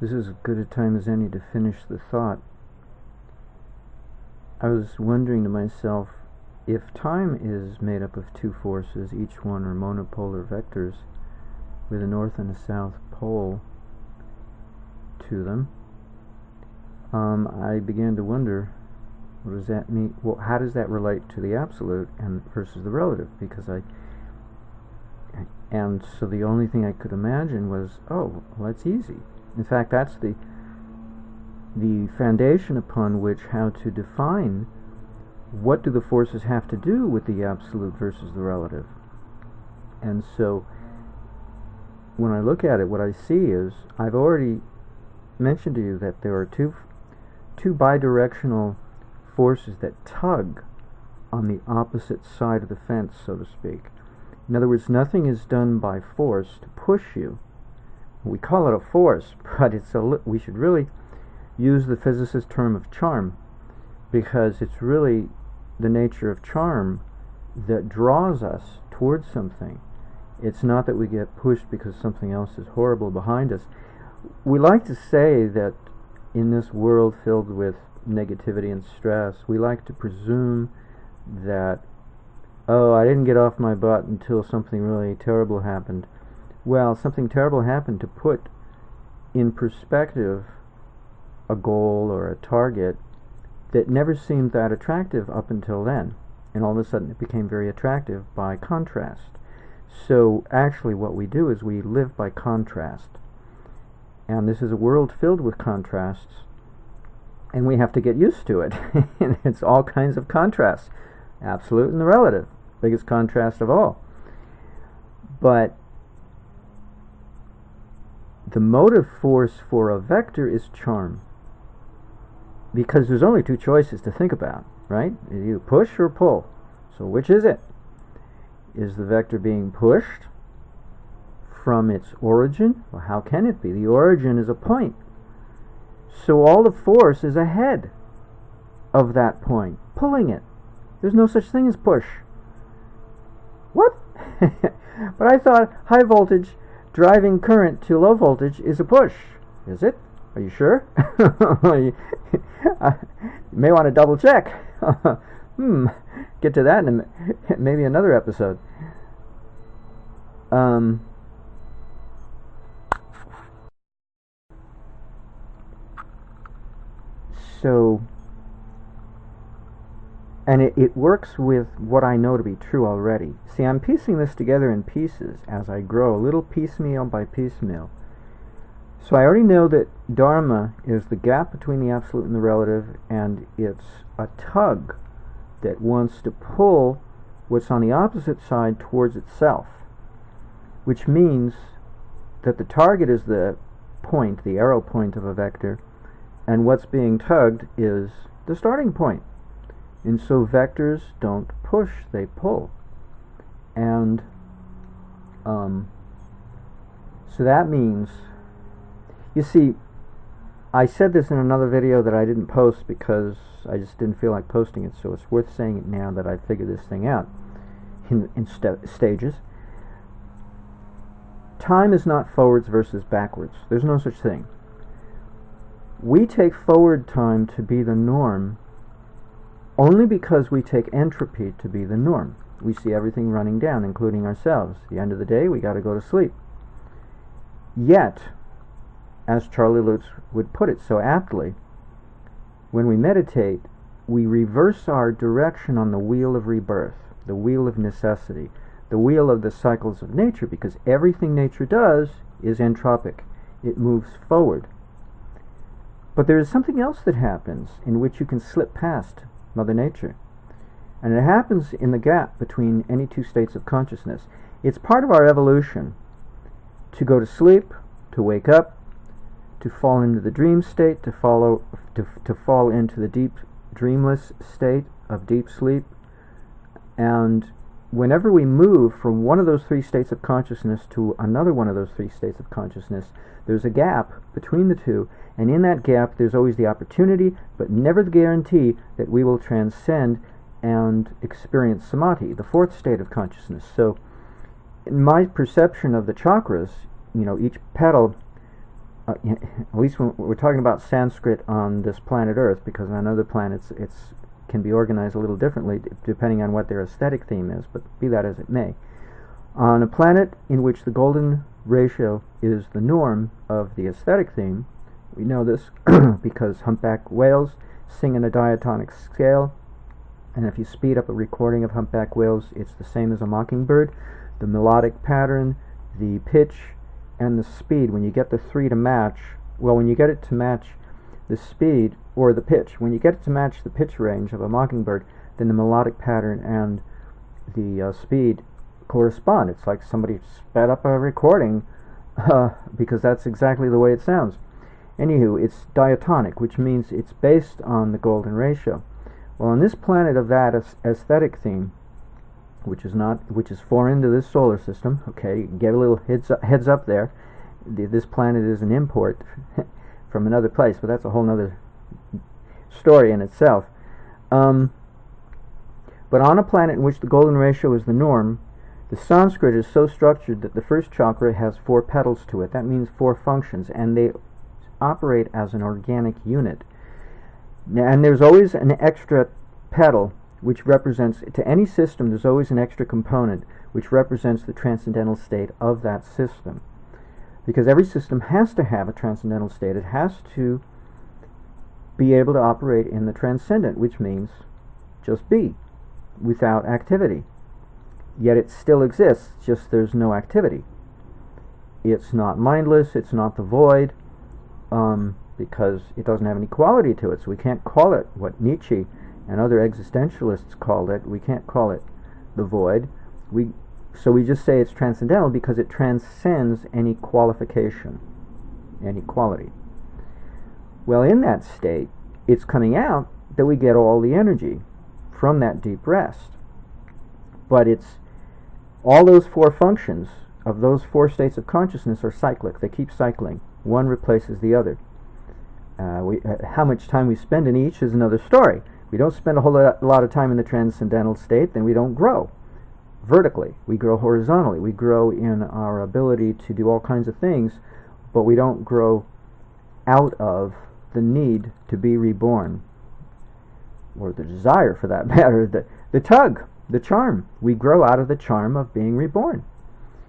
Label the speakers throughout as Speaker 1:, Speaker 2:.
Speaker 1: This is as good a time as any to finish the thought. I was wondering to myself, if time is made up of two forces, each one are monopolar vectors with a north and a south pole to them, I began to wonder, what does that mean? Well, how does that relate to the absolute and versus the relative? And so the only thing I could imagine was, oh, well, that's easy. In fact, that's the foundation upon which how to define what do the forces have to do with the absolute versus the relative. And so when I look at it, what I see is, I've already mentioned to you that there are two bidirectional forces that tug on the opposite side of the fence, so to speak. In other words, nothing is done by force to push you. We call it a force, but we should really use the physicist term of charm, because it's really the nature of charm that draws us towards something. It's not that we get pushed because something else is horrible behind us. We like to say that in this world filled with negativity and stress, we like to presume that, oh, I didn't get off my butt until something really terrible happened. Well, something terrible happened to put in perspective a goal or a target that never seemed that attractive up until then, and all of a sudden it became very attractive by contrast. So actually what we do is we live by contrast, and this is a world filled with contrasts, and we have to get used to it. And it's all kinds of contrasts, absolute and the relative, biggest contrast of all. But the motive force for a vector is charm, because there's only two choices to think about, right? You push or pull. So which is it? Is the vector being pushed from its origin? Well, how can it be? The origin is a point. So all the force is ahead of that point, pulling it. There's no such thing as push. What? But I thought high voltage driving current to low voltage is a push. Is it? Are you sure? You may want to double check. Get to that in maybe another episode. And it works with what I know to be true already. See, I'm piecing this together in pieces as I grow, a little piecemeal by piecemeal. So I already know that Dharma is the gap between the absolute and the relative, and it's a tug that wants to pull what's on the opposite side towards itself, which means that the target is the point, the arrow point of a vector, and what's being tugged is the starting point. And so vectors don't push, they pull. And so that means, you see, I said this in another video that I didn't post because I just didn't feel like posting it, so it's worth saying it now that I figured this thing out in stages. Time is not forwards versus backwards. There's no such thing. We take forward time to be the norm only because we take entropy to be the norm. We see everything running down, including ourselves. At the end of the day, we got to go to sleep. Yet, as Charlie Lutz would put it so aptly, when we meditate, we reverse our direction on the wheel of rebirth, the wheel of necessity, the wheel of the cycles of nature, because everything nature does is entropic. It moves forward. But there is something else that happens in which you can slip past Mother Nature. And it happens in the gap between any two states of consciousness. It's part of our evolution to go to sleep, to wake up, to fall into the dream state, to fall into the deep dreamless state of deep sleep. And whenever we move from one of those three states of consciousness to another one of those three states of consciousness, there's a gap between the two, and in that gap there's always the opportunity, but never the guarantee, that we will transcend and experience samadhi, the fourth state of consciousness. So in my perception of the chakras, each petal at least when we're talking about Sanskrit on this planet Earth, because on other planets it's can be organized a little differently depending on what their aesthetic theme is, but be that as it may. On a planet in which the golden ratio is the norm of the aesthetic theme, we know this because humpback whales sing in a diatonic scale, and if you speed up a recording of humpback whales, it's the same as a mockingbird. The melodic pattern, the pitch, and the speed, when you get the three to match, well, when you get it to match the speed or the pitch, when you get it to match the pitch range of a mockingbird, then the melodic pattern and the speed correspond. It's like somebody sped up a recording because that's exactly the way it sounds. Anywho, it's diatonic, which means it's based on the golden ratio. Well, on this planet of that aesthetic theme, which is foreign to this solar system, okay, get a little heads up there. This planet is an import from another place, but that's a whole other story in itself. But on a planet in which the golden ratio is the norm, the Sanskrit is so structured that the first chakra has 4 petals to it. That means 4 functions, and they operate as an organic unit. And there's always an extra petal which represents, to any system there's always an extra component which represents the transcendental state of that system. Because every system has to have a transcendental state. It has to be able to operate in the transcendent, which means just be, without activity. Yet it still exists, just there's no activity. It's not mindless, it's not the void, because it doesn't have any quality to it, so we can't call it what Nietzsche and other existentialists called it. We can't call it the void. So we just say it's transcendental because it transcends any qualification, any quality. Well, in that state, it's coming out that we get all the energy from that deep rest. But it's all those 4 functions of those 4 states of consciousness are cyclic. They keep cycling. One replaces the other. How much time we spend in each is another story. We don't spend a whole lot of time in the transcendental state, then we don't grow vertically. We grow horizontally. We grow in our ability to do all kinds of things, but we don't grow out of the need to be reborn, or the desire for that matter, the tug, the charm. We grow out of the charm of being reborn.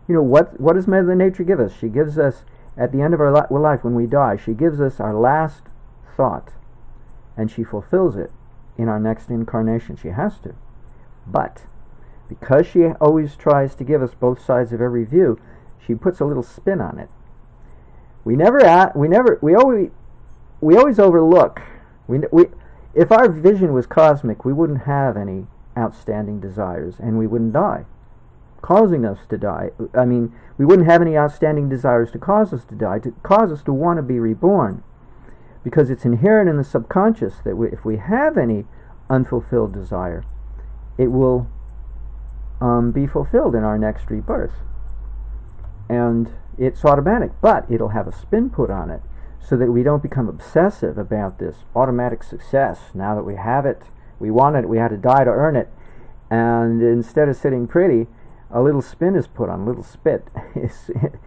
Speaker 1: You know, what does Mother Nature give us? She gives us, at the end of our life, when we die, she gives us our last thought, and she fulfills it in our next incarnation. She has to. But because she always tries to give us both sides of every view, she puts a little spin on it. We always overlook. If our vision was cosmic, we wouldn't have any outstanding desires, and we wouldn't die, causing us to die. I mean, we wouldn't have any outstanding desires to cause us to die, to cause us to want to be reborn, because it's inherent in the subconscious that if we have any unfulfilled desire, it will be fulfilled in our next rebirth. And it's automatic, but it'll have a spin put on it so that we don't become obsessive about this automatic success. Now that we have it, we want it, we had to die to earn it, and instead of sitting pretty, a little spin is put on, a little spit.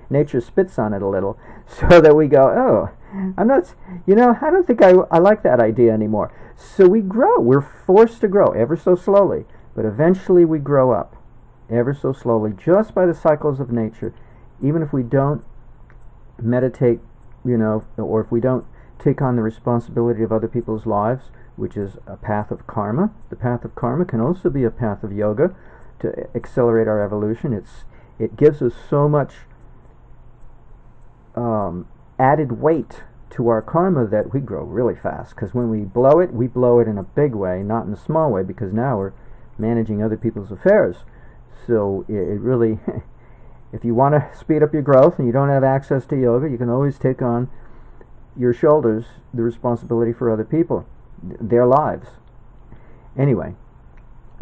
Speaker 1: Nature spits on it a little, so that we go, oh, I don't think I like that idea anymore. So we grow. We're forced to grow ever so slowly, but eventually we grow up ever so slowly, just by the cycles of nature. Even if we don't meditate, or if we don't take on the responsibility of other people's lives, which is a path of karma. The path of karma can also be a path of yoga to accelerate our evolution. It gives us so much added weight to our karma that we grow really fast. Because when we blow it in a big way, not in a small way, because now we're managing other people's affairs. So it really, if you want to speed up your growth and you don't have access to yoga, you can always take on your shoulders the responsibility for other people, their lives. Anyway,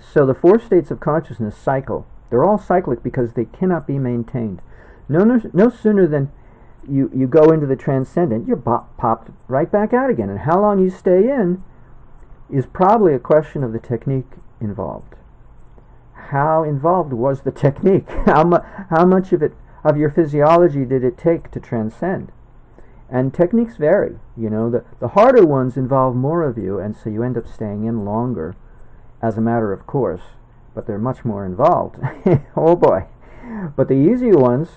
Speaker 1: so the 4 states of consciousness cycle. They're all cyclic because they cannot be maintained. No sooner than you go into the transcendent, you're popped right back out again. And how long you stay in is probably a question of the technique involved. How involved was the technique? How much of your physiology did it take to transcend? And techniques vary. The harder ones involve more of you, and so you end up staying in longer as a matter of course, but they're much more involved. Oh boy. But the easier ones,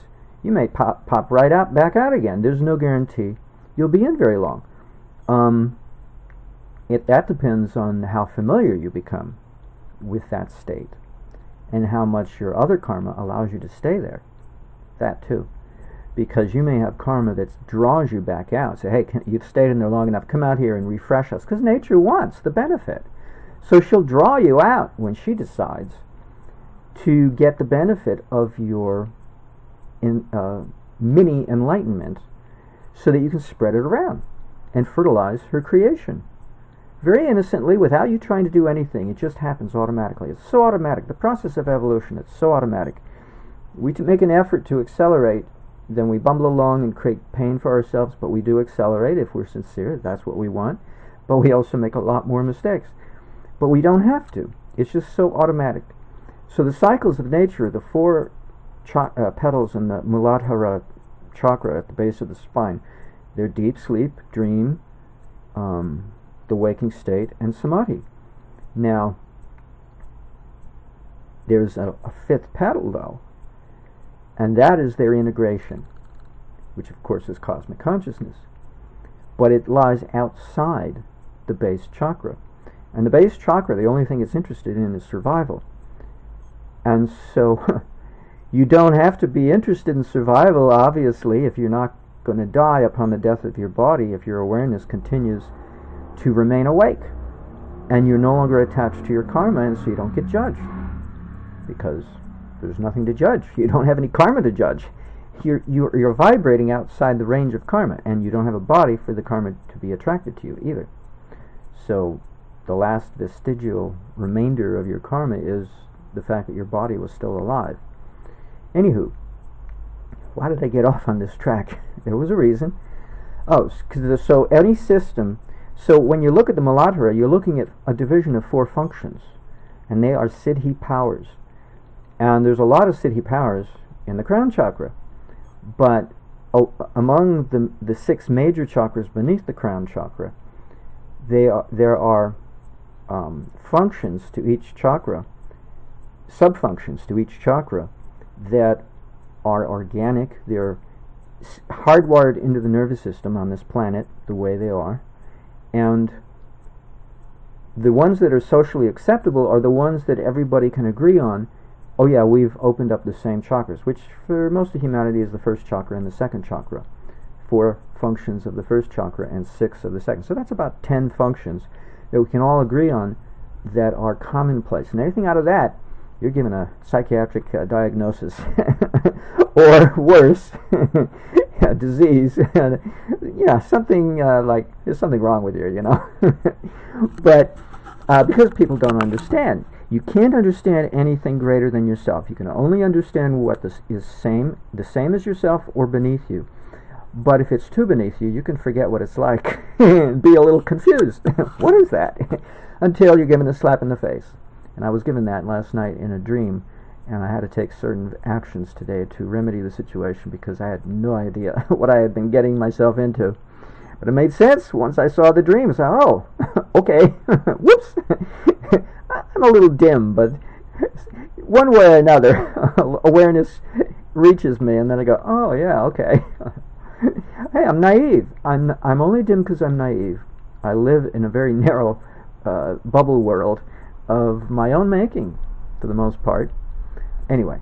Speaker 1: you may pop right out, back out again. There's no guarantee you'll be in very long. That depends on how familiar you become with that state and how much your other karma allows you to stay there. That too. Because you may have karma that draws you back out. Say, hey, you've stayed in there long enough, come out here and refresh us. Because nature wants the benefit. So she'll draw you out when she decides to get the benefit of your mini enlightenment so that you can spread it around and fertilize her creation. Very innocently, without you trying to do anything. It just happens automatically. It's so automatic. The process of evolution, it's so automatic. We make an effort to accelerate, then we bumble along and create pain for ourselves, but we do accelerate if we're sincere. That's what we want. But we also make a lot more mistakes. But we don't have to. It's just so automatic. So the cycles of nature, the four petals in the Muladhara chakra at the base of the spine, they're deep sleep, dream, the waking state, and samadhi. Now, there's a fifth petal, though, and that is their integration, which of course is cosmic consciousness. But it lies outside the base chakra. And the base chakra, the only thing it's interested in is survival. And so you don't have to be interested in survival, obviously, if you're not going to die upon the death of your body, if your awareness continues to remain awake. And you're no longer attached to your karma, and so you don't get judged. Because there's nothing to judge. You don't have any karma to judge. You're vibrating outside the range of karma, and you don't have a body for the karma to be attracted to you either. So the last vestigial remainder of your karma is the fact that your body was still alive. Anywho, why did I get off on this track? There was a reason. So any system, so when you look at the Muladhara, you're looking at a division of four functions, and they are siddhi powers. And there's a lot of siddhi powers in the crown chakra, but among the six major chakras beneath the crown chakra, there are functions to each chakra, sub-functions to each chakra that are organic. They're hardwired into the nervous system on this planet the way they are, and the ones that are socially acceptable are the ones that everybody can agree on. Oh yeah, we've opened up the same chakras, which for most of humanity is the first chakra and the second chakra. 4 functions of the first chakra and 6 of the second. So that's about 10 functions that we can all agree on that are commonplace. And anything out of that, you're given a psychiatric diagnosis or worse, a disease. Something like there's something wrong with you, But because people don't understand. You can't understand anything greater than yourself. You can only understand what is the same as yourself or beneath you. But if it's too beneath you, you can forget what it's like and be a little confused. What is that? Until you're given a slap in the face. And I was given that last night in a dream, and I had to take certain actions today to remedy the situation because I had no idea what I had been getting myself into. But it made sense once I saw the dream. I said, oh, okay, whoops. I'm a little dim, but one way or another, awareness reaches me, and then I go, oh yeah, okay. Hey, I'm naive. I'm only dim because I'm naive. I live in a very narrow bubble world of my own making, for the most part. Anyway,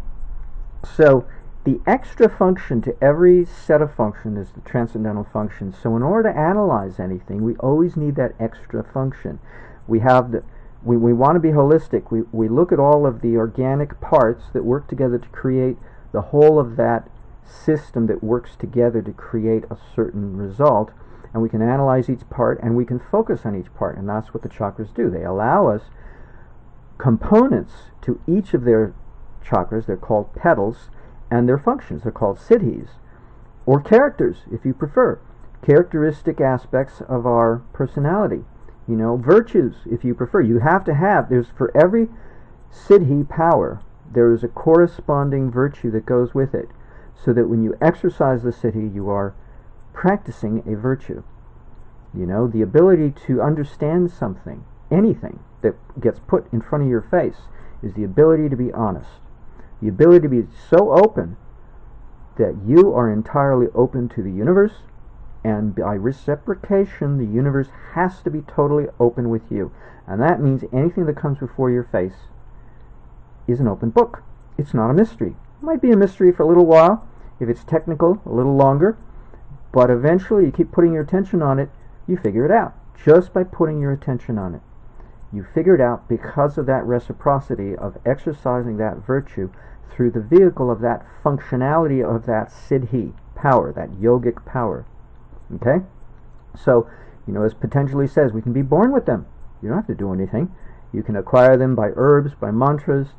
Speaker 1: so the extra function to every set of function is the transcendental function. So in order to analyze anything, we always need that extra function. We want to be holistic. We look at all of the organic parts that work together to create the whole of that system that works together to create a certain result, and we can analyze each part and we can focus on each part, and that's what the chakras do. They allow us components to each of their chakras. They're called petals, and their functions are called siddhis, or characters if you prefer, characteristic aspects of our personality. Virtues, if you prefer. You have to have, for every siddhi power, there is a corresponding virtue that goes with it, so that when you exercise the siddhi, you are practicing a virtue. You know, the ability to understand something, anything that gets put in front of your face, is the ability to be honest. The ability to be so open that you are entirely open to the universe, and by reciprocation, the universe has to be totally open with you. And that means anything that comes before your face is an open book. It's not a mystery. It might be a mystery for a little while, if it's technical, a little longer, but eventually you keep putting your attention on it, you figure it out. Just by putting your attention on it. You figure it out because of that reciprocity of exercising that virtue through the vehicle of that functionality of that siddhi power, that yogic power. Okay? So, you know, as Patanjali says, we can be born with them. You don't have to do anything. You can acquire them by herbs, by mantras,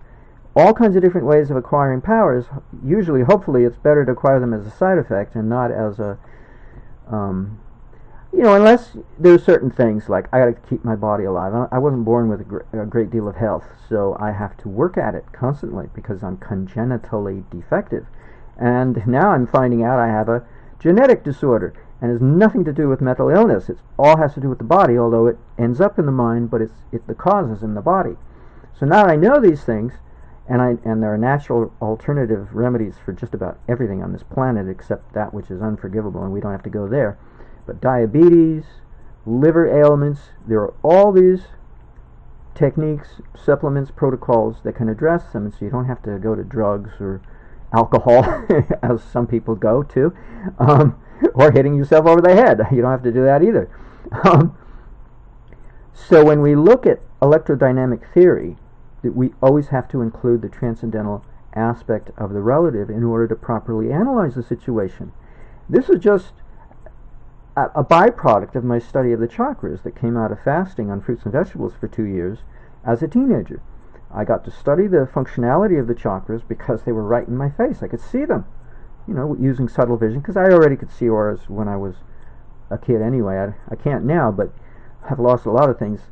Speaker 1: all kinds of different ways of acquiring powers. Usually, hopefully, it's better to acquire them as a side effect and not as a, you know, unless there's certain things like, I got to keep my body alive. I wasn't born with a great deal of health, so I have to work at it constantly because I'm congenitally defective. And now I'm finding out I have a genetic disorder, and it has nothing to do with mental illness. It all has to do with the body, although it ends up in the mind, but the cause is in the body. So now I know these things, and there are natural alternative remedies for just about everything on this planet except that which is unforgivable, and we don't have to go there. But diabetes, liver ailments, there are all these techniques, supplements, protocols that can address them, so you don't have to go to drugs or alcohol, as some people go to, or hitting yourself over the head. You don't have to do that either. So when we look at electrodynamic theory, we always have to include the transcendental aspect of the relative in order to properly analyze the situation. This is just a byproduct of my study of the chakras that came out of fasting on fruits and vegetables for 2 years as a teenager. I got to study the functionality of the chakras because they were right in my face. I could see them, you know, using subtle vision, because I already could see auras when I was a kid anyway. I can't now, but I've lost a lot of things,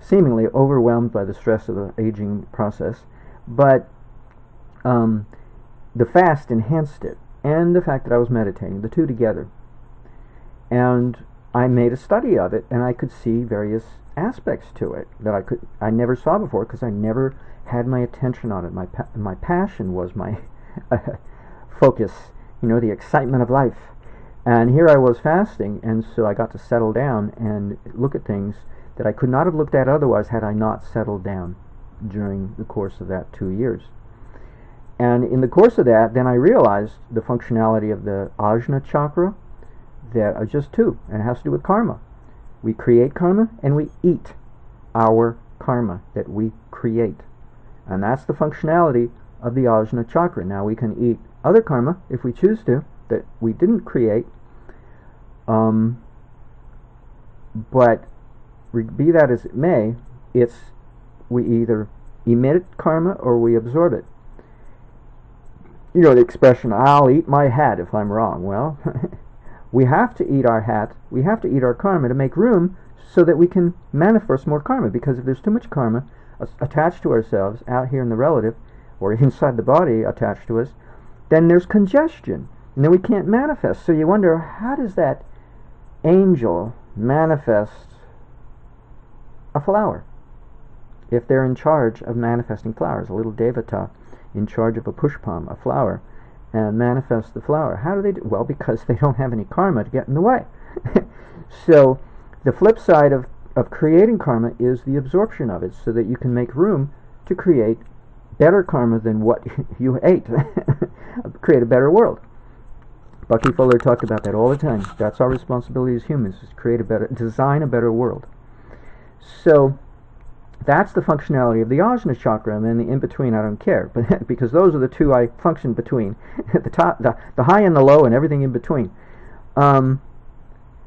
Speaker 1: seemingly overwhelmed by the stress of the aging process. But the fast enhanced it, and the fact that I was meditating, the two together. And I made a study of it, and I could see various aspects to it that I never saw before because I never had my attention on it. My passion was my focus, you know, the excitement of life. And here I was fasting, and so I got to settle down and look at things that I could not have looked at otherwise had I not settled down during the course of that 2 years. And in the course of that, then I realized the functionality of the Ajna chakra, that are just two, and it has to do with karma. We create karma, and we eat our karma that we create. And that's the functionality of the Ajna chakra. Now we can eat other karma, if we choose to, that we didn't create, but be that as it may, we either emit karma or we absorb it. You know the expression, I'll eat my hat if I'm wrong. Well, we have to eat our hat, we have to eat our karma to make room so that we can manifest more karma, because if there's too much karma attached to ourselves out here in the relative, or inside the body attached to us, then there's congestion, and then we can't manifest. So you wonder, how does that angel manifest a flower if they're in charge of manifesting flowers? A little devata in charge of a pushpam, a flower, and manifest the flower. How do they do? Well, because they don't have any karma to get in the way. So the flip side of creating karma is the absorption of it, so that you can make room to create better karma than what you ate. Create a better world. Bucky Fuller talked about that all the time. That's our responsibility as humans, is design a better world. So that's the functionality of the Ajna chakra, and then the in-between I don't care, but because those are the two I function between, the top, the high and the low, and everything in between. But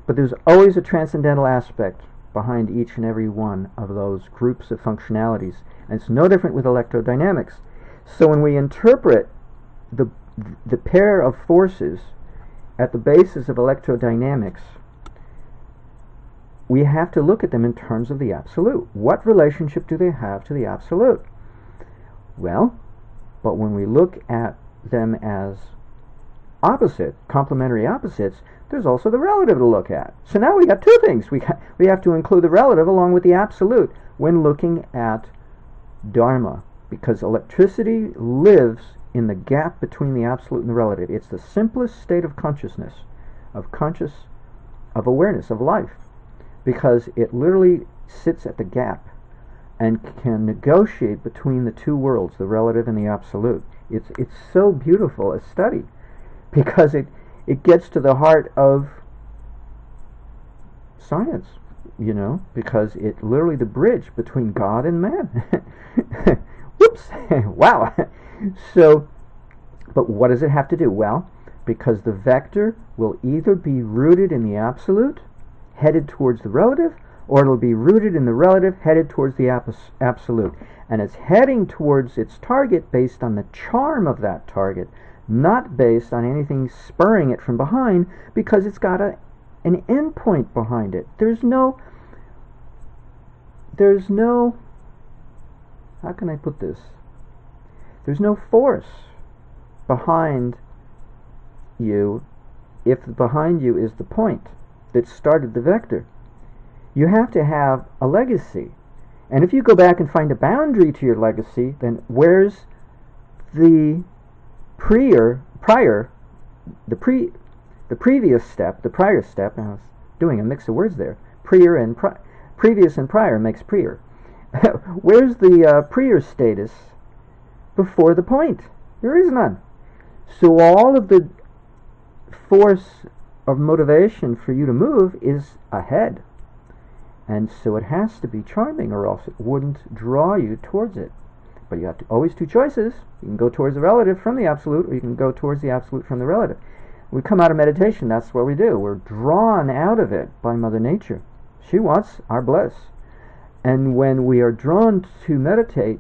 Speaker 1: there's always a transcendental aspect behind each and every one of those groups of functionalities, and it's no different with electrodynamics. So when we interpret the pair of forces at the basis of electrodynamics, we have to look at them in terms of the absolute. What relationship do they have to the absolute? Well, but when we look at them as opposite, complementary opposites, there's also the relative to look at. So now we got two things. We have to include the relative along with the absolute when looking at Dharma, because electricity lives in the gap between the absolute and the relative. It's the simplest state of consciousness, of awareness, of life, because it literally sits at the gap and can negotiate between the two worlds, the relative and the absolute. It's so beautiful a study, because it gets to the heart of science, because it's literally the bridge between God and man. Whoops! Wow! So, but what does it have to do? Well, because the vector will either be rooted in the absolute, headed towards the relative, or it'll be rooted in the relative, headed towards the absolute. And it's heading towards its target based on the charm of that target, not based on anything spurring it from behind, because it's got an endpoint behind it. There's no, how can I put this? There's no force behind you if behind you is the point that started the vector. You have to have a legacy. And if you go back and find a boundary to your legacy, then where's the prior step, I was doing a mix of words there. Previous and prior makes prior. Where's the prior status before the point? There is none. So all of the force of motivation for you to move is ahead. And so it has to be charming, or else it wouldn't draw you towards it. But you have always two choices. You can go towards the relative from the absolute, or you can go towards the absolute from the relative. We come out of meditation, that's what we do. We're drawn out of it by Mother Nature. She wants our bliss. And when we are drawn to meditate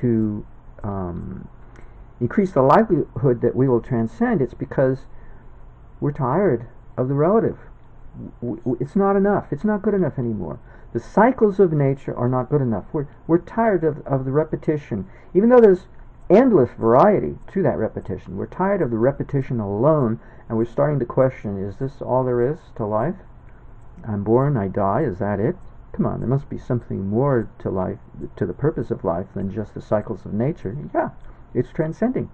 Speaker 1: to increase the likelihood that we will transcend, it's because we're tired of the relative. It's not enough. It's not good enough anymore. The cycles of nature are not good enough. We're tired of the repetition. Even though there's endless variety to that repetition, we're tired of the repetition alone, and we're starting to question, is this all there is to life? I'm born, I die, is that it? Come on, there must be something more to life, to the purpose of life, than just the cycles of nature. Yeah, it's transcending.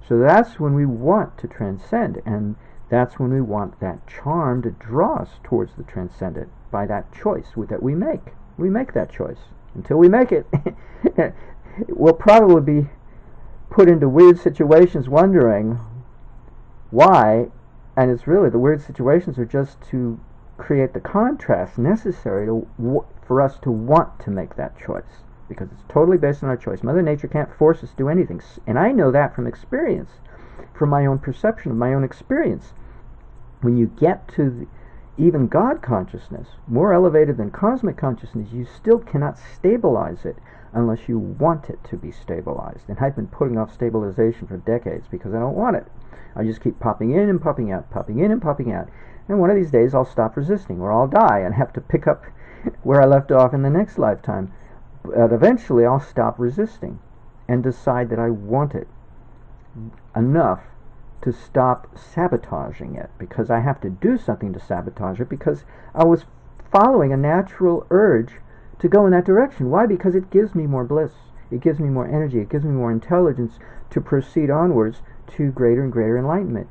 Speaker 1: So that's when we want to transcend, and that's when we want that charm to draw us towards the transcendent by that choice that we make. We make that choice. Until we make it, we'll probably be put into weird situations wondering why, and it's really the weird situations are just to create the contrast necessary for us to want to make that choice, because it's totally based on our choice. Mother Nature can't force us to do anything, and I know that from experience, from my own perception, of my own experience. When you get to even God consciousness, more elevated than cosmic consciousness, you still cannot stabilize it unless you want it to be stabilized. And I've been putting off stabilization for decades because I don't want it. I just keep popping in and popping out, popping in and popping out. And one of these days I'll stop resisting, or I'll die and have to pick up where I left off in the next lifetime. But eventually I'll stop resisting and decide that I want it enough to stop sabotaging it, because I have to do something to sabotage it, because I was following a natural urge to go in that direction. Why? Because it gives me more bliss, it gives me more energy, it gives me more intelligence to proceed onwards to greater and greater enlightenment.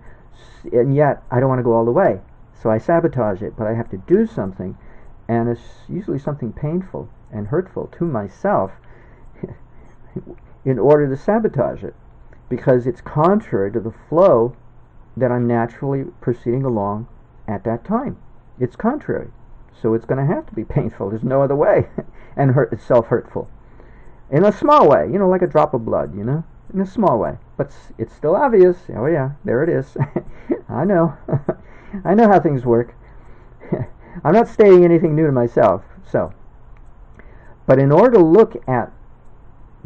Speaker 1: And yet I don't want to go all the way, so I sabotage it. But I have to do something, and it's usually something painful and hurtful to myself in order to sabotage it, because it's contrary to the flow that I'm naturally proceeding along at that time. It's contrary. So it's going to have to be painful. There's no other way. And it's self-hurtful. In a small way, like a drop of blood, in a small way. But it's still obvious. Oh yeah, there it is. I know. I know how things work. I'm not stating anything new to myself. But in order to look at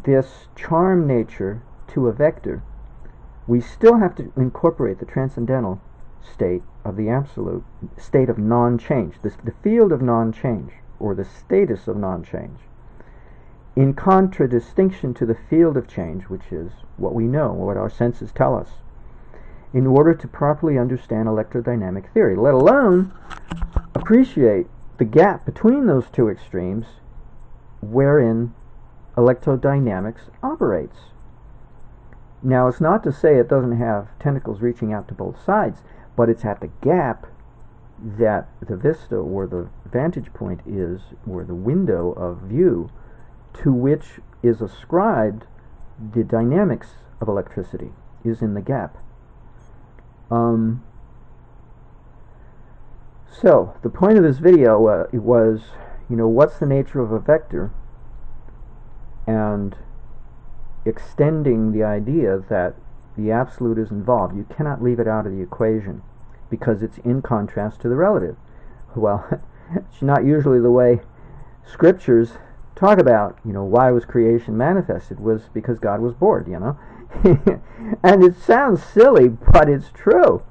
Speaker 1: this charm nature to a vector, we still have to incorporate the transcendental state of the absolute, state of non-change, the field of non-change, or the status of non-change, in contradistinction to the field of change, which is what we know, what our senses tell us. in order to properly understand electrodynamic theory, let alone appreciate the gap between those two extremes wherein electrodynamics operates. Now, it's not to say it doesn't have tentacles reaching out to both sides, but it's at the gap that the vista or the vantage point is, or the window of view, to which is ascribed the dynamics of electricity, is in the gap. So, the point of this video was, what's the nature of a vector, and extending the idea that the absolute is involved. You cannot leave it out of the equation because it's in contrast to the relative. Well, it's not usually the way scriptures talk about, why was creation manifested? Was because God was bored, And it sounds silly, but it's true.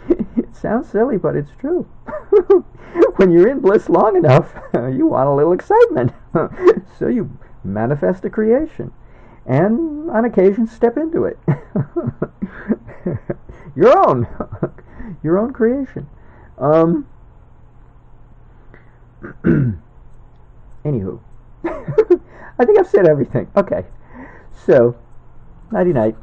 Speaker 1: It sounds silly, but it's true. When you're in bliss long enough, you want a little excitement. So you manifest a creation. And on occasion, step into it. Your own creation. Anywho. I think I've said everything. Okay. So, nighty-night.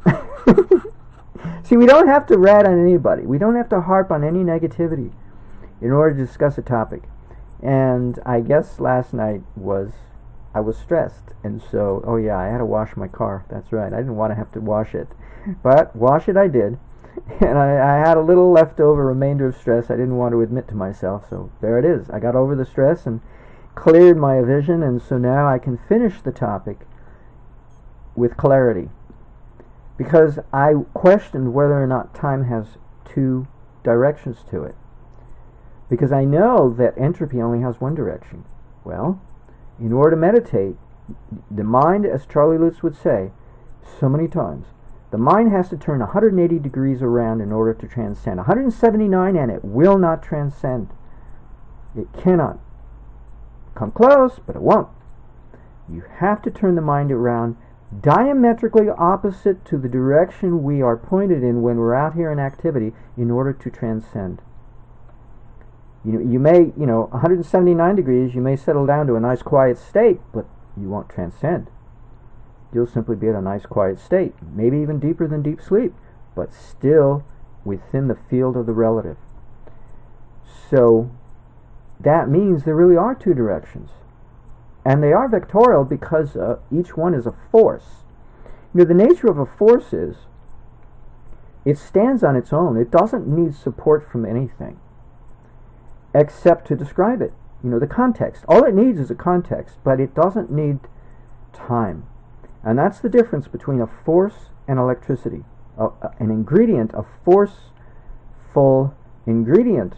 Speaker 1: See, we don't have to rat on anybody. We don't have to harp on any negativity in order to discuss a topic. And I guess last night I was stressed. And so, I had to wash my car. That's right. I didn't want to have to wash it. But wash it I did. And I had a little leftover remainder of stress I didn't want to admit to myself. So there it is. I got over the stress and cleared my vision. And so now I can finish the topic with clarity. Because I questioned whether or not time has two directions to it. Because I know that entropy only has one direction. Well, in order to meditate, the mind, as Charlie Lutz would say so many times, the mind has to turn 180 degrees around in order to transcend. 179 and it will not transcend. It cannot. Come close, but it won't. You have to turn the mind around diametrically opposite to the direction we are pointed in when we're out here in activity in order to transcend. You may, 179 degrees, you may settle down to a nice quiet state, but you won't transcend. You'll simply be at a nice quiet state, maybe even deeper than deep sleep, but still within the field of the relative. So that means there really are two directions. And they are vectorial because each one is a force. The nature of a force is it stands on its own. It doesn't need support from anything except to describe it. The context. All it needs is a context, but it doesn't need time. And that's the difference between a force and electricity. An ingredient, a forceful ingredient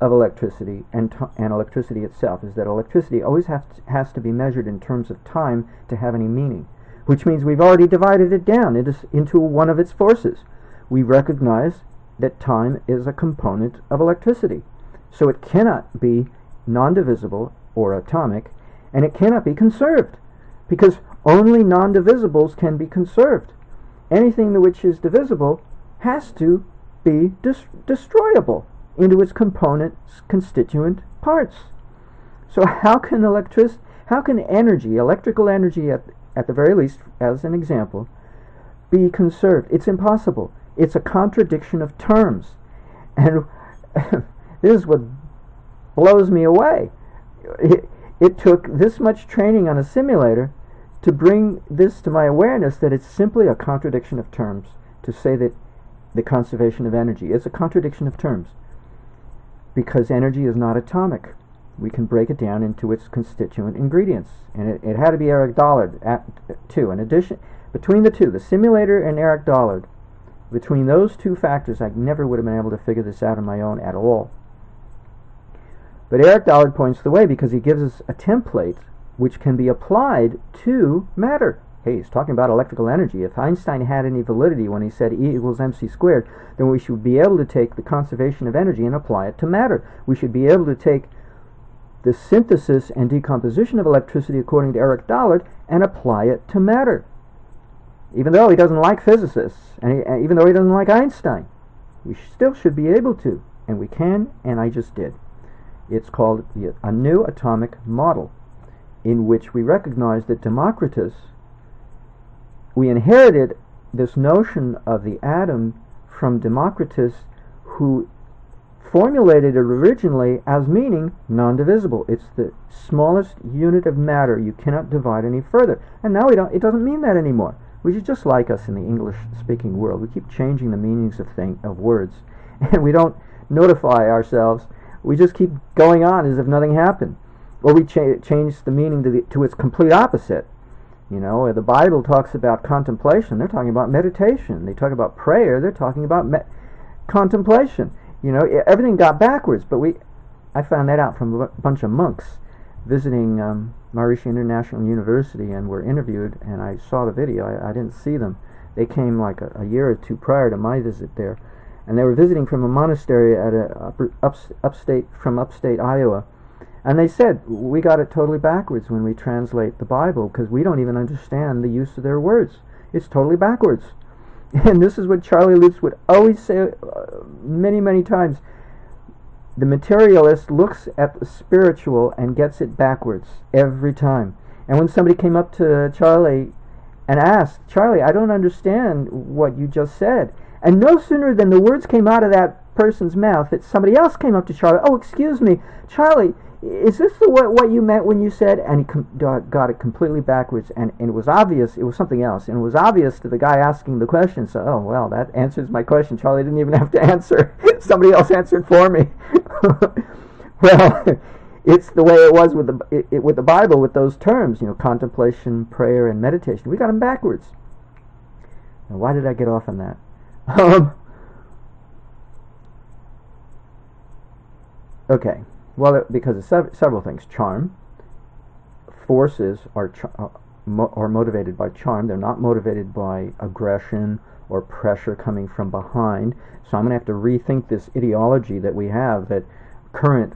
Speaker 1: of electricity and electricity itself is that electricity always has to be measured in terms of time to have any meaning, which means we've already divided it down into one of its forces. We recognize that time is a component of electricity, so it cannot be non-divisible or atomic, and it cannot be conserved, because only non-divisibles can be conserved. Anything which is divisible has to be destroyable into its constituent parts. So how can energy, electrical energy at the very least, as an example, be conserved? It's impossible. It's a contradiction of terms. And this is what blows me away. It took this much training on a simulator to bring this to my awareness that it's simply a contradiction of terms to say that the conservation of energy is a contradiction of terms. Because energy is not atomic. We can break it down into its constituent ingredients. And it had to be Eric Dollard, too. In addition, between the two, the simulator and Eric Dollard, between those two factors, I never would have been able to figure this out on my own at all. But Eric Dollard points the way because he gives us a template which can be applied to matter. Hey, he's talking about electrical energy. If Einstein had any validity when he said E equals mc squared, then we should be able to take the conservation of energy and apply it to matter. We should be able to take the synthesis and decomposition of electricity according to Eric Dollard and apply it to matter. Even though he doesn't like physicists, and even though he doesn't like Einstein, we still should be able to, and we can, and I just did. It's called a new atomic model, in which we recognize that Democritus, we inherited this notion of the atom from Democritus, who formulated it originally as meaning non-divisible. It's the smallest unit of matter. You cannot divide any further. And now it doesn't mean that anymore. Which is just like us in the English-speaking world. We keep changing the meanings of words, and we don't notify ourselves. We just keep going on as if nothing happened, or we change the meaning to its complete opposite. You know, the Bible talks about contemplation. They're talking about meditation. They talk about prayer. They're talking about contemplation. You know, everything got backwards. But I found that out from a bunch of monks visiting Maharishi International University, and were interviewed, and I saw the video. I didn't see them. They came like a year or two prior to my visit there, and they were visiting from a monastery at upstate Iowa, and they said, we got it totally backwards when we translate the Bible, because we don't even understand the use of their words. It's totally backwards. And this is what Charlie Lutz would always say many, many times. The materialist looks at the spiritual and gets it backwards every time. And when somebody came up to Charlie and asked, Charlie, I don't understand what you just said. And no sooner than the words came out of that person's mouth that somebody else came up to Charlie. Oh, excuse me, Charlie, is this what you meant when you said? And he got it completely backwards, and it was obvious. It was something else, and it was obvious to the guy asking the question. So, oh, well, that answers my question. Charlie didn't even have to answer. Somebody else answered for me. Well, it's the way it was with the Bible, with those terms, you know, contemplation, prayer, and meditation. We got them backwards. Now, why did I get off on that? Okay. Well, because of several things. Charm. Forces are motivated by charm. They're not motivated by aggression or pressure coming from behind. So I'm going to have to rethink this ideology that we have, that current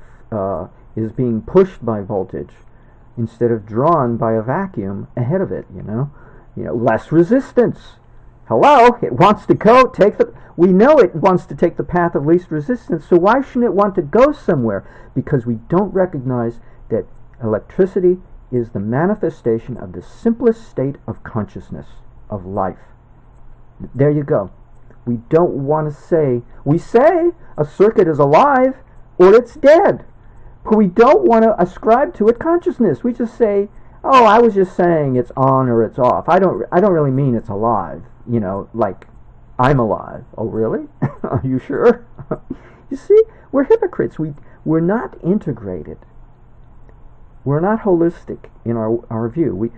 Speaker 1: is being pushed by voltage instead of drawn by a vacuum ahead of it. You know, less resistance. Hello, it wants to go we know it wants to take the path of least resistance, so why shouldn't it want to go somewhere? Because we don't recognize that electricity is the manifestation of the simplest state of consciousness, of life. There you go. We don't want to say, we say a circuit is alive or it's dead, but we don't want to ascribe to it consciousness. We just say, oh, I was just saying it's on or it's off. I don't really mean it's alive. You know, like I'm alive. Oh, really? Are you sure? You see, we're hypocrites. We're not integrated. We're not holistic in our view.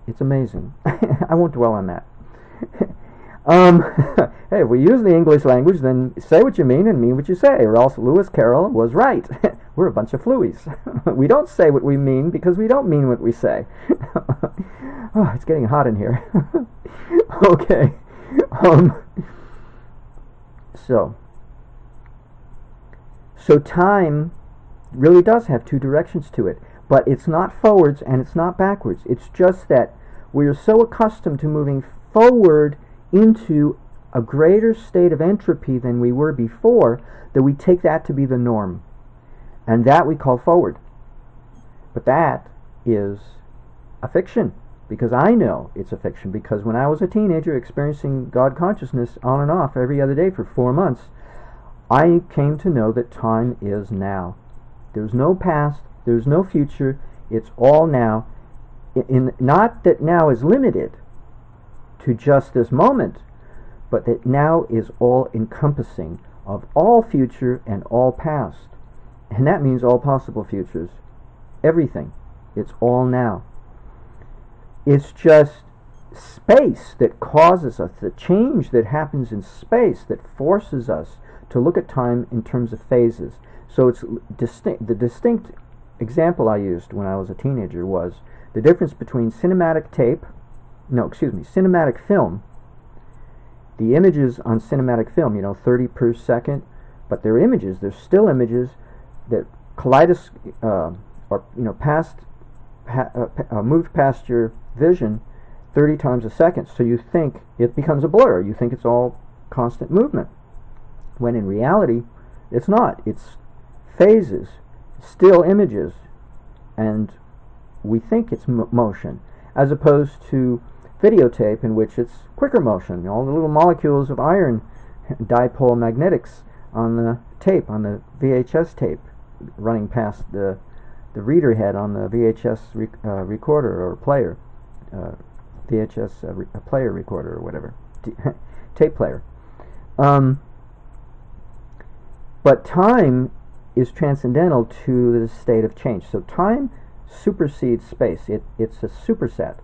Speaker 1: It's amazing. I won't dwell on that. Hey, if we use the English language, then say what you mean and mean what you say, or else Lewis Carroll was right. We're a bunch of fluies. We don't say what we mean because we don't mean what we say. Oh, it's getting hot in here. Okay. So time really does have two directions to it, but it's not forwards and it's not backwards. It's just that we are so accustomed to moving forward into a greater state of entropy than we were before that we take that to be the norm, and that we call forward. But that is a fiction, because I know it's a fiction, because when I was a teenager experiencing God consciousness on and off every other day for 4 months, I came to know that time is now. There's no past, there's no future, it's all now. Not that now is limited to just this moment, but that now is all encompassing of all future and all past. And that means all possible futures. Everything. It's all now. It's just space that causes us, the change that happens in space that forces us to look at time in terms of phases. So it's the distinct example I used when I was a teenager was the difference between cinematic film. The images on cinematic film, 30 per second, but they're images. They're still images that moved past your vision 30 times a second, so you think it becomes a blur. You think it's all constant movement, when in reality it's not. It's phases, still images, and we think it's motion, as opposed to videotape, in which it's quicker motion. All the little molecules of iron dipole magnetics on the tape, on the VHS tape, running past the reader head on the VHS recorder or player, VHS player recorder or whatever, tape player. But time is transcendental to the state of change. So time supersedes space. It's a superset.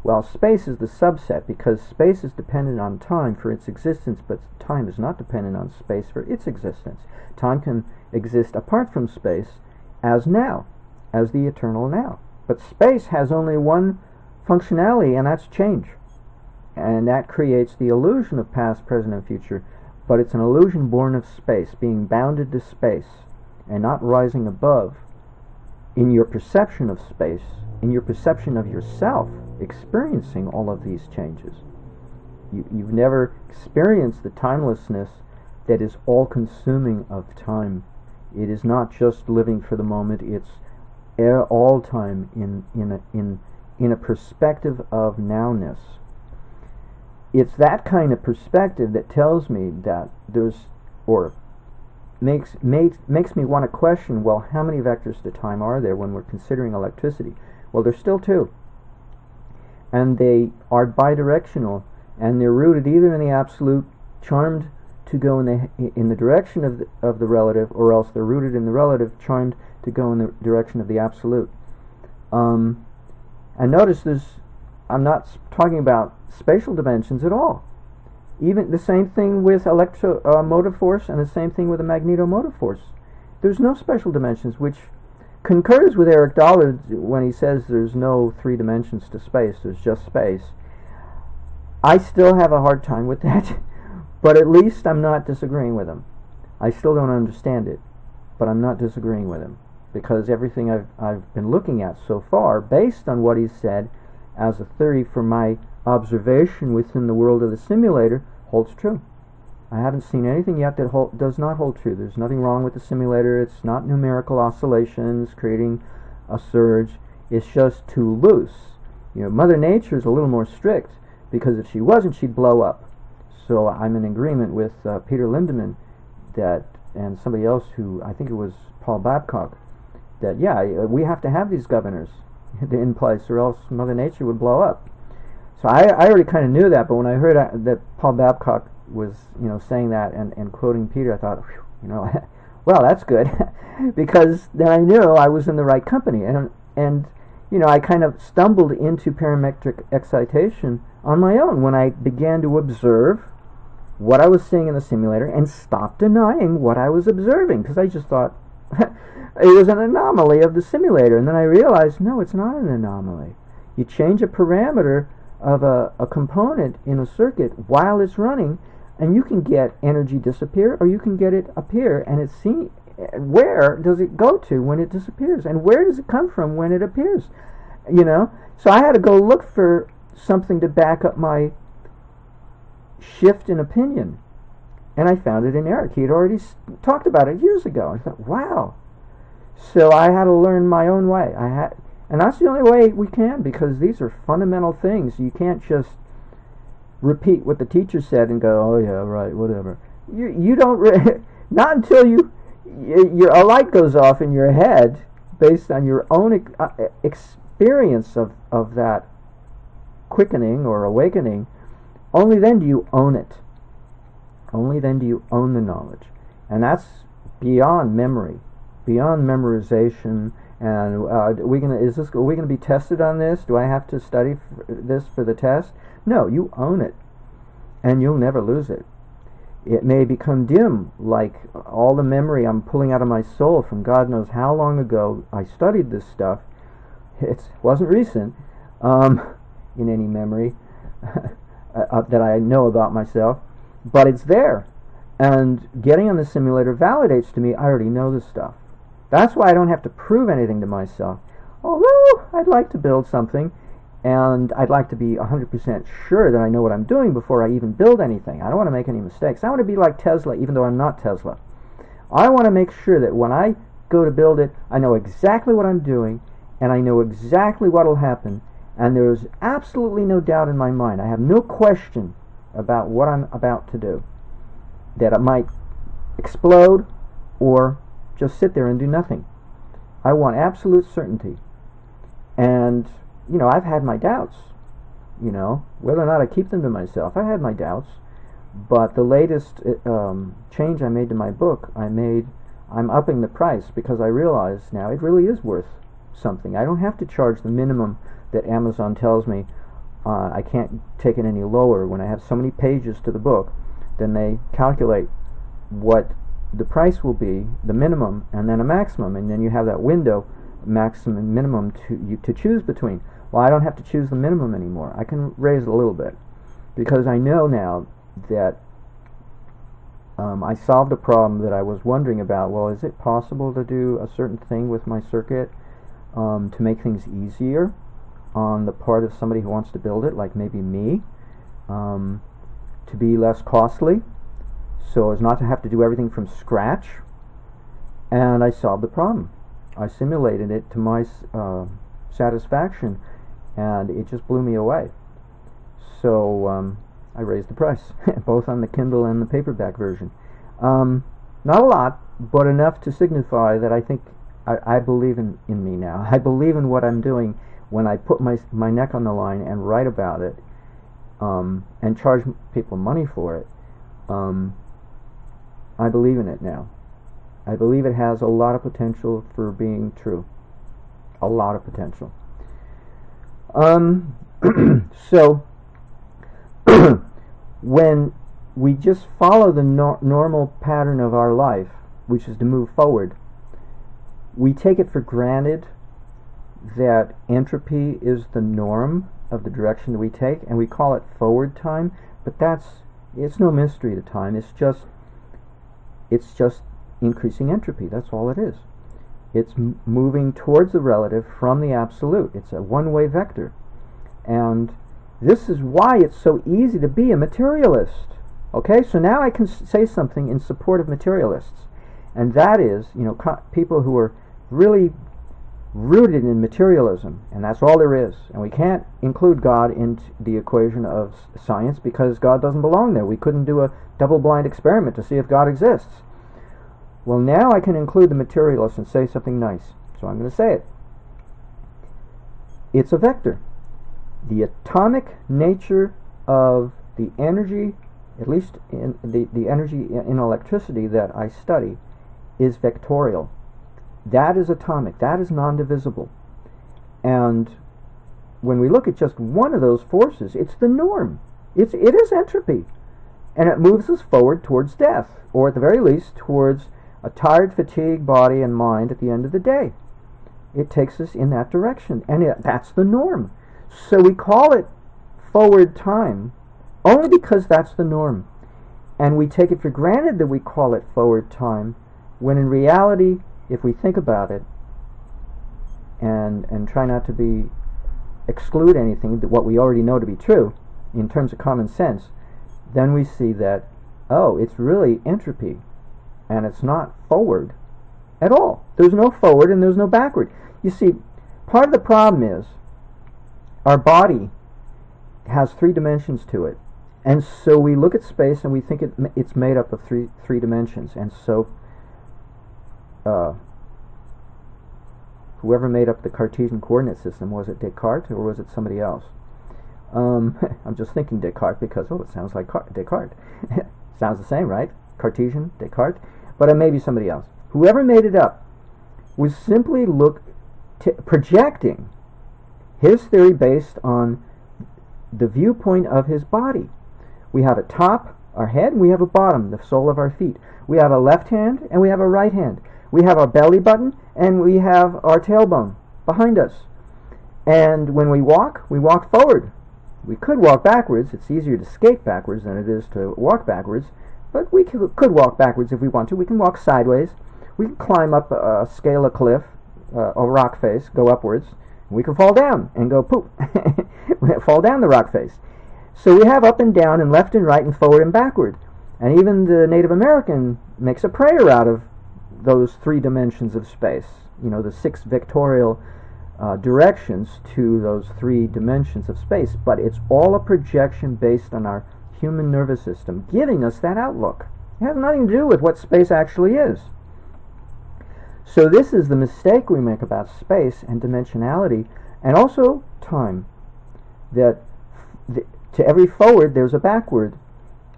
Speaker 1: Well, space is the subset, because space is dependent on time for its existence, but time is not dependent on space for its existence. Time can exist apart from space as now, as the eternal now. But space has only one functionality, and that's change. And that creates the illusion of past, present, and future, but it's an illusion born of space, being bounded to space, and not rising above in your perception of space, in your perception of yourself, experiencing all of these changes. You've never experienced the timelessness that is all-consuming of time. It is not just living for the moment, it's all time in a perspective of nowness. It's that kind of perspective that tells me that there's, or makes me want to question, well, how many vectors to time are there when we're considering electricity? Well, there's still two. And they are bidirectional, and they're rooted either in the absolute, charmed to go in the direction of the relative, or else they're rooted in the relative, charmed to go in the direction of the absolute. And notice I'm not talking about spatial dimensions at all. Even the same thing with electromotive force, and the same thing with a magnetomotive force. There's no spatial dimensions, which concurs with Eric Dollard when he says there's no 3 dimensions to space, there's just space. I still have a hard time with that, but at least I'm not disagreeing with him. I still don't understand it, but I'm not disagreeing with him, because everything I've been looking at so far, based on what he said as a theory for my observation within the world of the simulator, holds true. I haven't seen anything yet that does not hold true. There's nothing wrong with the simulator. It's not numerical oscillations creating a surge. It's just too loose. Mother Nature is a little more strict, because if she wasn't, she'd blow up. So I'm in agreement with Peter Lindemann and somebody else who, I think it was Paul Babcock, that we have to have these governors in place, or else Mother Nature would blow up. So I already kind of knew that, but when I heard that Paul Babcock was saying that and quoting Peter, I thought, well, that's good, because then I knew I was in the right company, and I kind of stumbled into parametric excitation on my own when I began to observe what I was seeing in the simulator and stop denying what I was observing, because I just thought it was an anomaly of the simulator. And then I realized, no, it's not an anomaly. You change a parameter of a component in a circuit while it's running, and you can get energy disappear, or you can get it appear, and it's seen. Where does it go to when it disappears, and where does it come from when it appears? So I had to go look for something to back up my shift in opinion, and I found it in Eric. He had already talked about it years ago. I thought, wow. So I had to learn my own way. And that's the only way we can, because these are fundamental things. You can't just repeat what the teacher said and go, oh yeah, right, whatever. You don't not until a light goes off in your head based on your own experience of that quickening or awakening. Only then do you own it. Only then do you own the knowledge. And that's beyond memory, beyond memorization. And are we going to be tested on this? Do I have to study this for the test? No, you own it, and you'll never lose it. It may become dim, like all the memory I'm pulling out of my soul from God knows how long ago I studied this stuff. It wasn't recent in any memory that I know about myself, but it's there. And getting on the simulator validates to me I already know this stuff. That's why I don't have to prove anything to myself. Although I'd like to build something, And I'd like to be 100% sure that I know what I'm doing before I even build anything. I don't want to make any mistakes. I want to be like Tesla, even though I'm not Tesla. I want to make sure that when I go to build it, I know exactly what I'm doing, and I know exactly what will happen, and there's absolutely no doubt in my mind. I have no question about what I'm about to do, that it might explode or just sit there and do nothing. I want absolute certainty. And, you know, I've had my doubts, you know, whether or not I keep them to myself. I had my doubts, but the latest change I made to my book, I'm upping the price because I realize now it really is worth something. I don't have to charge the minimum that Amazon tells me. I can't take it any lower. When I have so many pages to the book, then they calculate what the price will be, the minimum, and then a maximum, and then you have that window, maximum and minimum, to choose between. Well, I don't have to choose the minimum anymore. I can raise it a little bit because I know now that I solved a problem that I was wondering about. Well, is it possible to do a certain thing with my circuit to make things easier on the part of somebody who wants to build it, like maybe me, to be less costly, so as not to have to do everything from scratch? And I solved the problem. I simulated it to my satisfaction, and it just blew me away. So I raised the price, both on the Kindle and the paperback version. Not a lot, but enough to signify that I think I believe in me now. I believe in what I'm doing when I put my neck on the line and write about it, and charge people money for it. I believe in it now. I believe it has a lot of potential for being true. A lot of potential. So, when we just follow the normal pattern of our life, which is to move forward, we take it for granted that entropy is the norm of the direction that we take, and we call it forward time, but it's no mystery to time. It's just increasing entropy. That's all it is. It's moving towards the relative from the absolute. It's a one-way vector. And this is why it's so easy to be a materialist. Okay, so now I can say something in support of materialists, and that is, you know, people who are really rooted in materialism, and that's all there is. And we can't include God into the equation of science because God doesn't belong there. We couldn't do a double-blind experiment to see if God exists. Well, now I can include the materialist and say something nice. So I'm going to say it. It's a vector. The atomic nature of the energy, at least in the energy in electricity that I study, is vectorial. That is atomic. That is non-divisible. And when we look at just one of those forces, it's the norm. It is entropy. And it moves us forward towards death, or at the very least towards a tired, fatigued body and mind at the end of the day. It takes us in that direction, and that's the norm. So we call it forward time only because that's the norm. And we take it for granted that we call it forward time, when in reality, if we think about it and try not to exclude anything that what we already know to be true in terms of common sense, then we see that, oh, it's really entropy, and it's not forward at all. There's no forward and there's no backward. You see, part of the problem is our body has 3 dimensions to it, and so we look at space and we think it's made up of three dimensions. And so whoever made up the Cartesian coordinate system, was it Descartes or was it somebody else? I'm just thinking Descartes because, it sounds like Descartes. Sounds the same, right? Cartesian, Descartes. But it may be somebody else. Whoever made it up was simply projecting his theory based on the viewpoint of his body. We have a top, our head, and we have a bottom, the sole of our feet. We have a left hand and we have a right hand. We have our belly button and we have our tailbone behind us. And when we walk forward. We could walk backwards. It's easier to skate backwards than it is to walk backwards. But we could walk backwards if we want to. We can walk sideways. We can climb up, scale a cliff, a rock face, go upwards, We can fall down and go poop. Fall down the rock face. So we have up and down and left and right and forward and backward. And even the Native American makes a prayer out of those 3 dimensions of space. You know, the 6 vectorial directions to those 3 dimensions of space. But it's all a projection based on our human nervous system, giving us that outlook. It has nothing to do with what space actually is. So this is the mistake we make about space and dimensionality, and also time. That to every forward there's a backward,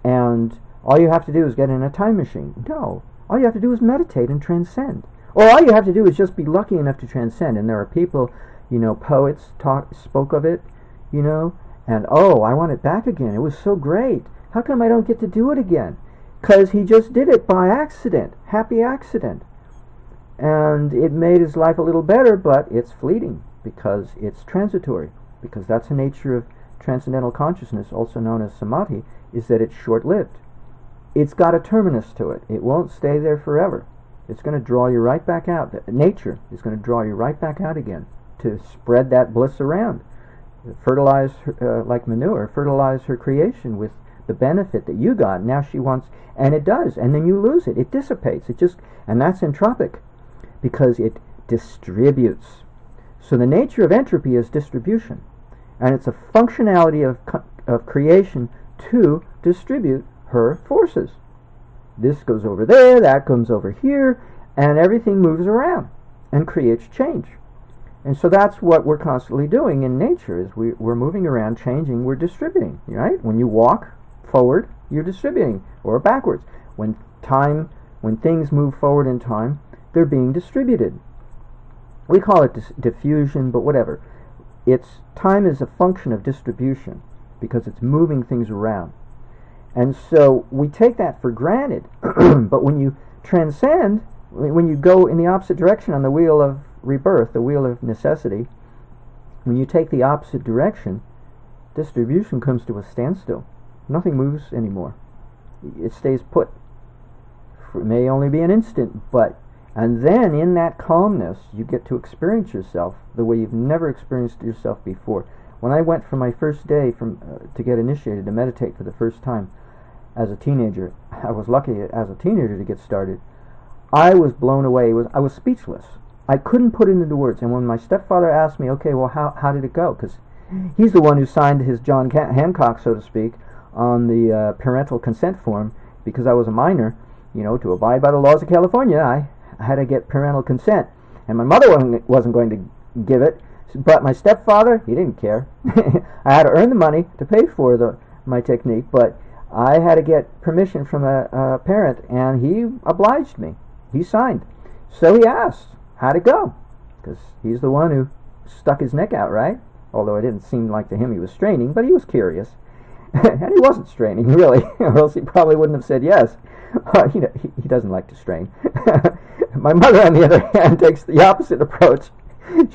Speaker 1: and all you have to do is get in a time machine. No, all you have to do is meditate and transcend. Or all you have to do is just be lucky enough to transcend. And there are people, you know, poets spoke of it, you know, and oh, I want it back again. It was so great. How come I don't get to do it again? Because he just did it by accident, happy accident. And it made his life a little better, but it's fleeting because it's transitory. Because that's the nature of transcendental consciousness, also known as samadhi, is that it's short-lived. It's got a terminus to it. It won't stay there forever. It's going to draw you right back out. Nature is going to draw you right back out again to spread that bliss around. Fertilize her, like manure, fertilize her creation with the benefit that you got. Now she wants, and it does, and then you lose it. It dissipates. And that's entropic because it distributes. So the nature of entropy is distribution, and it's a functionality of creation to distribute her forces. This goes over there, that comes over here, and everything moves around and creates change. And so that's what we're constantly doing in nature, is we're moving around, changing, we're distributing, right? When you walk forward, you're distributing, or backwards. When things move forward in time, they're being distributed. We call it diffusion, but whatever. Time is a function of distribution because it's moving things around. And so we take that for granted. But when you transcend, when you go in the opposite direction on the wheel of rebirth, the wheel of necessity, when you take the opposite direction, distribution comes to a standstill. Nothing moves anymore. It stays put. It may only be an instant, and then in that calmness, you get to experience yourself the way you've never experienced yourself before. When I went for my first day to get initiated, to meditate for the first time as a teenager, I was lucky as a teenager to get started. I was blown away. I was speechless. I couldn't put it into words. And when my stepfather asked me, okay, well, how did it go? Because he's the one who signed his John Hancock, so to speak, on the parental consent form, because I was a minor, to abide by the laws of California, I had to get parental consent. And my mother wasn't going to give it, but my stepfather, he didn't care. I had to earn the money to pay for my technique, but I had to get permission from a parent, and he obliged me. He signed. So he asked, how'd it go? Because he's the one who stuck his neck out, right? Although it didn't seem like to him he was straining, but he was curious. And he wasn't straining, really, or else he probably wouldn't have said yes. He doesn't like to strain. My mother, on the other hand, takes the opposite approach.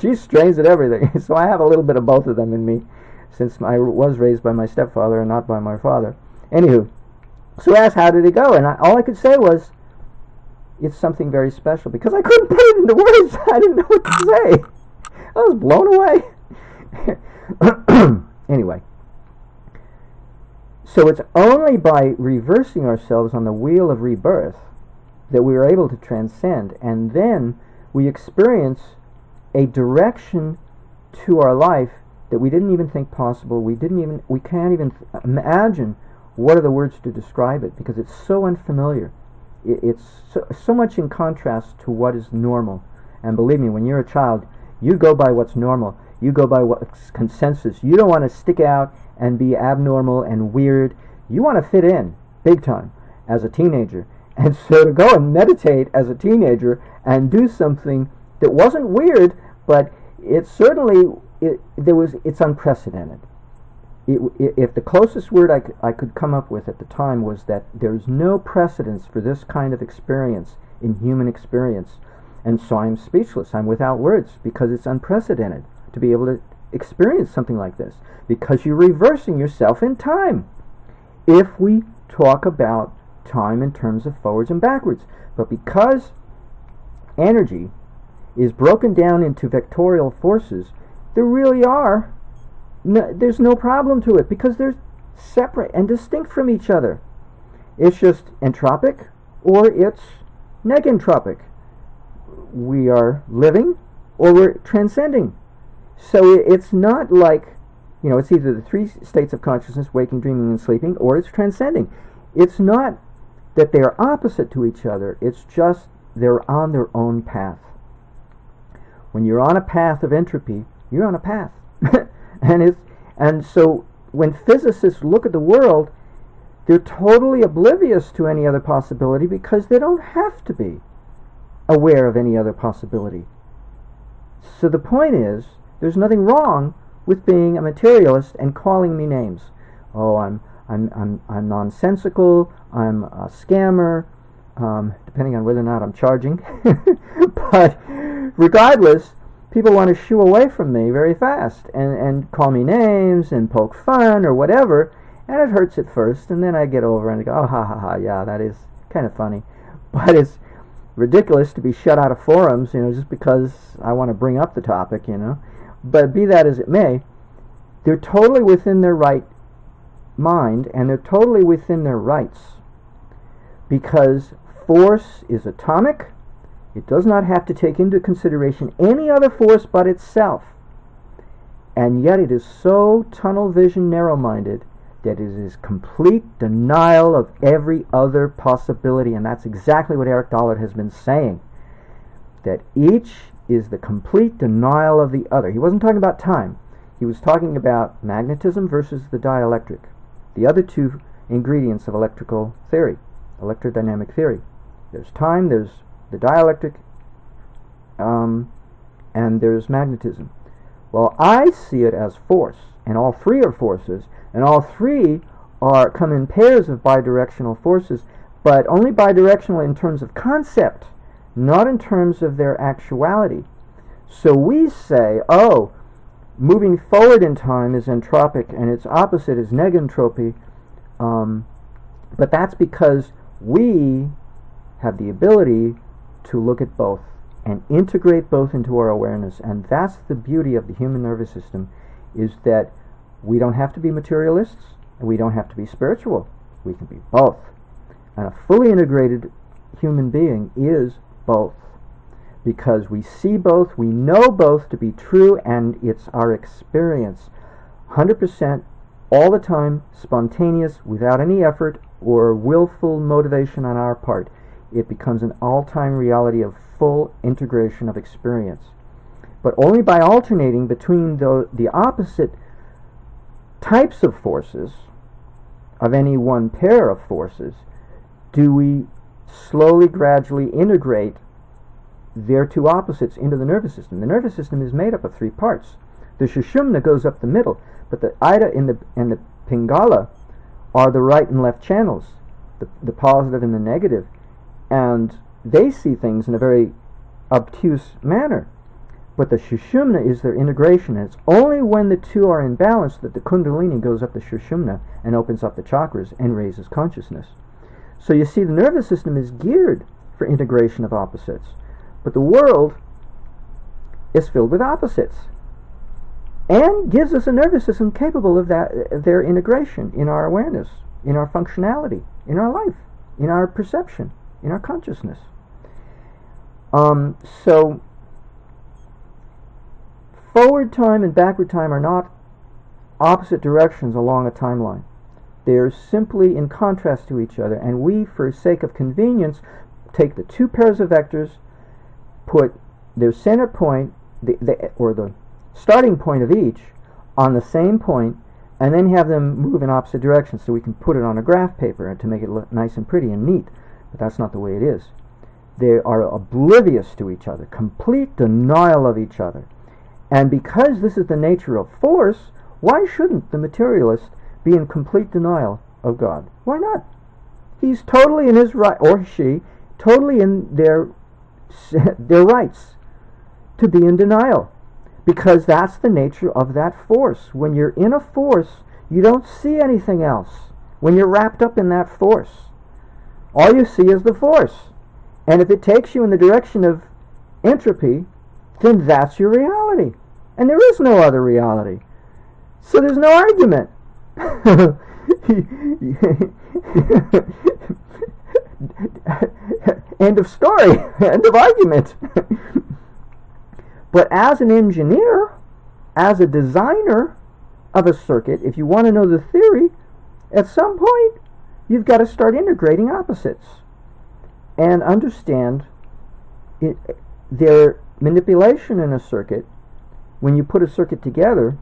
Speaker 1: She strains at everything. So I have a little bit of both of them in me, since I was raised by my stepfather and not by my father. Anywho, so I asked, how did it go? And all I could say was, it's something very special, because I couldn't put it into words. I didn't know what to say. I was blown away. Anyway, so it's only by reversing ourselves on the wheel of rebirth that we are able to transcend, and then we experience a direction to our life that we didn't even think possible. We can't even imagine what are the words to describe it, because it's so unfamiliar. It's so much in contrast to what is normal. And believe me, when you're a child, you go by what's normal. You go by what's consensus. You don't want to stick out and be abnormal and weird. You want to fit in, big time, as a teenager. And so to go and meditate as a teenager and do something that wasn't weird, but it's unprecedented. If the closest word I could come up with at the time was that there's no precedence for this kind of experience in human experience, and so I'm speechless. I'm without words, because it's unprecedented to be able to experience something like this, because you're reversing yourself in time. If we talk about time in terms of forwards and backwards, but because energy is broken down into vectorial forces, there really are, there's no problem to it because they're separate and distinct from each other. It's just entropic or it's negentropic. We are living or we're transcending. So it's not like, it's either the three states of consciousness, waking, dreaming, and sleeping, or it's transcending. It's not that they are opposite to each other. It's just they're on their own path. When you're on a path of entropy, you're on a path. and so when physicists look at the world, they're totally oblivious to any other possibility because they don't have to be aware of any other possibility. So the point is, there's nothing wrong with being a materialist and calling me names. Oh, I'm nonsensical, I'm a scammer, depending on whether or not I'm charging. But regardless, people want to shoo away from me very fast and call me names and poke fun or whatever, and it hurts at first, and then I get over and I go, oh, ha ha ha, yeah, that is kind of funny. But it's ridiculous to be shut out of forums, just because I want to bring up the topic, But be that as it may, they're totally within their right mind, and they're totally within their rights, because force is atomic. It does not have to take into consideration any other force but itself, and yet it is so tunnel vision narrow-minded that it is complete denial of every other possibility. And that's exactly what Eric Dollard has been saying, that each is the complete denial of the other. He wasn't talking about time. He was talking about magnetism versus the dielectric, the other two ingredients of electrical theory, electrodynamic theory. There's time, there's the dielectric, and there's magnetism. Well, I see it as force, and all three are forces, and all three come in pairs of bidirectional forces, but only bidirectional in terms of concept, not in terms of their actuality. So we say, moving forward in time is entropic and its opposite is negentropy, but that's because we have the ability to look at both and integrate both into our awareness. And that's the beauty of the human nervous system, is that we don't have to be materialists and we don't have to be spiritual. We can be both. And a fully integrated human being is both, because we see both, we know both to be true, and it's our experience 100% all the time, spontaneous, without any effort or willful motivation on our part. It becomes an all-time reality of full integration of experience. But only by alternating between the opposite types of forces of any one pair of forces do we slowly, gradually integrate their two opposites into the nervous system. The nervous system is made up of three parts. The Sushumna goes up the middle, but the Ida and the Pingala are the right and left channels, the positive and the negative, and they see things in a very obtuse manner. But the Sushumna is their integration, and it's only when the two are in balance that the Kundalini goes up the Sushumna and opens up the chakras and raises consciousness. So you see, the nervous system is geared for integration of opposites, but the world is filled with opposites and gives us a nervous system capable of their integration in our awareness, in our functionality, in our life, in our perception, in our consciousness. So forward time and backward time are not opposite directions along a timeline. They are simply in contrast to each other, and we, for sake of convenience, take the two pairs of vectors, put their center point, or the starting point of each, on the same point, and then have them move in opposite directions so we can put it on a graph paper to make it look nice and pretty and neat. But that's not the way it is. They are oblivious to each other, complete denial of each other. And because this is the nature of force, why shouldn't the materialist be in complete denial of God? Why not? He's totally in his right, or she, totally in their rights to be in denial, because that's the nature of that force. When you're in a force, you don't see anything else. When you're wrapped up in that force, all you see is the force. And if it takes you in the direction of entropy, then that's your reality. And there is no other reality. So there's no argument. End of story. End of argument. But as an engineer, as a designer of a circuit, if you want to know the theory, at some point you've got to start integrating opposites and understand their manipulation in a circuit when you put a circuit together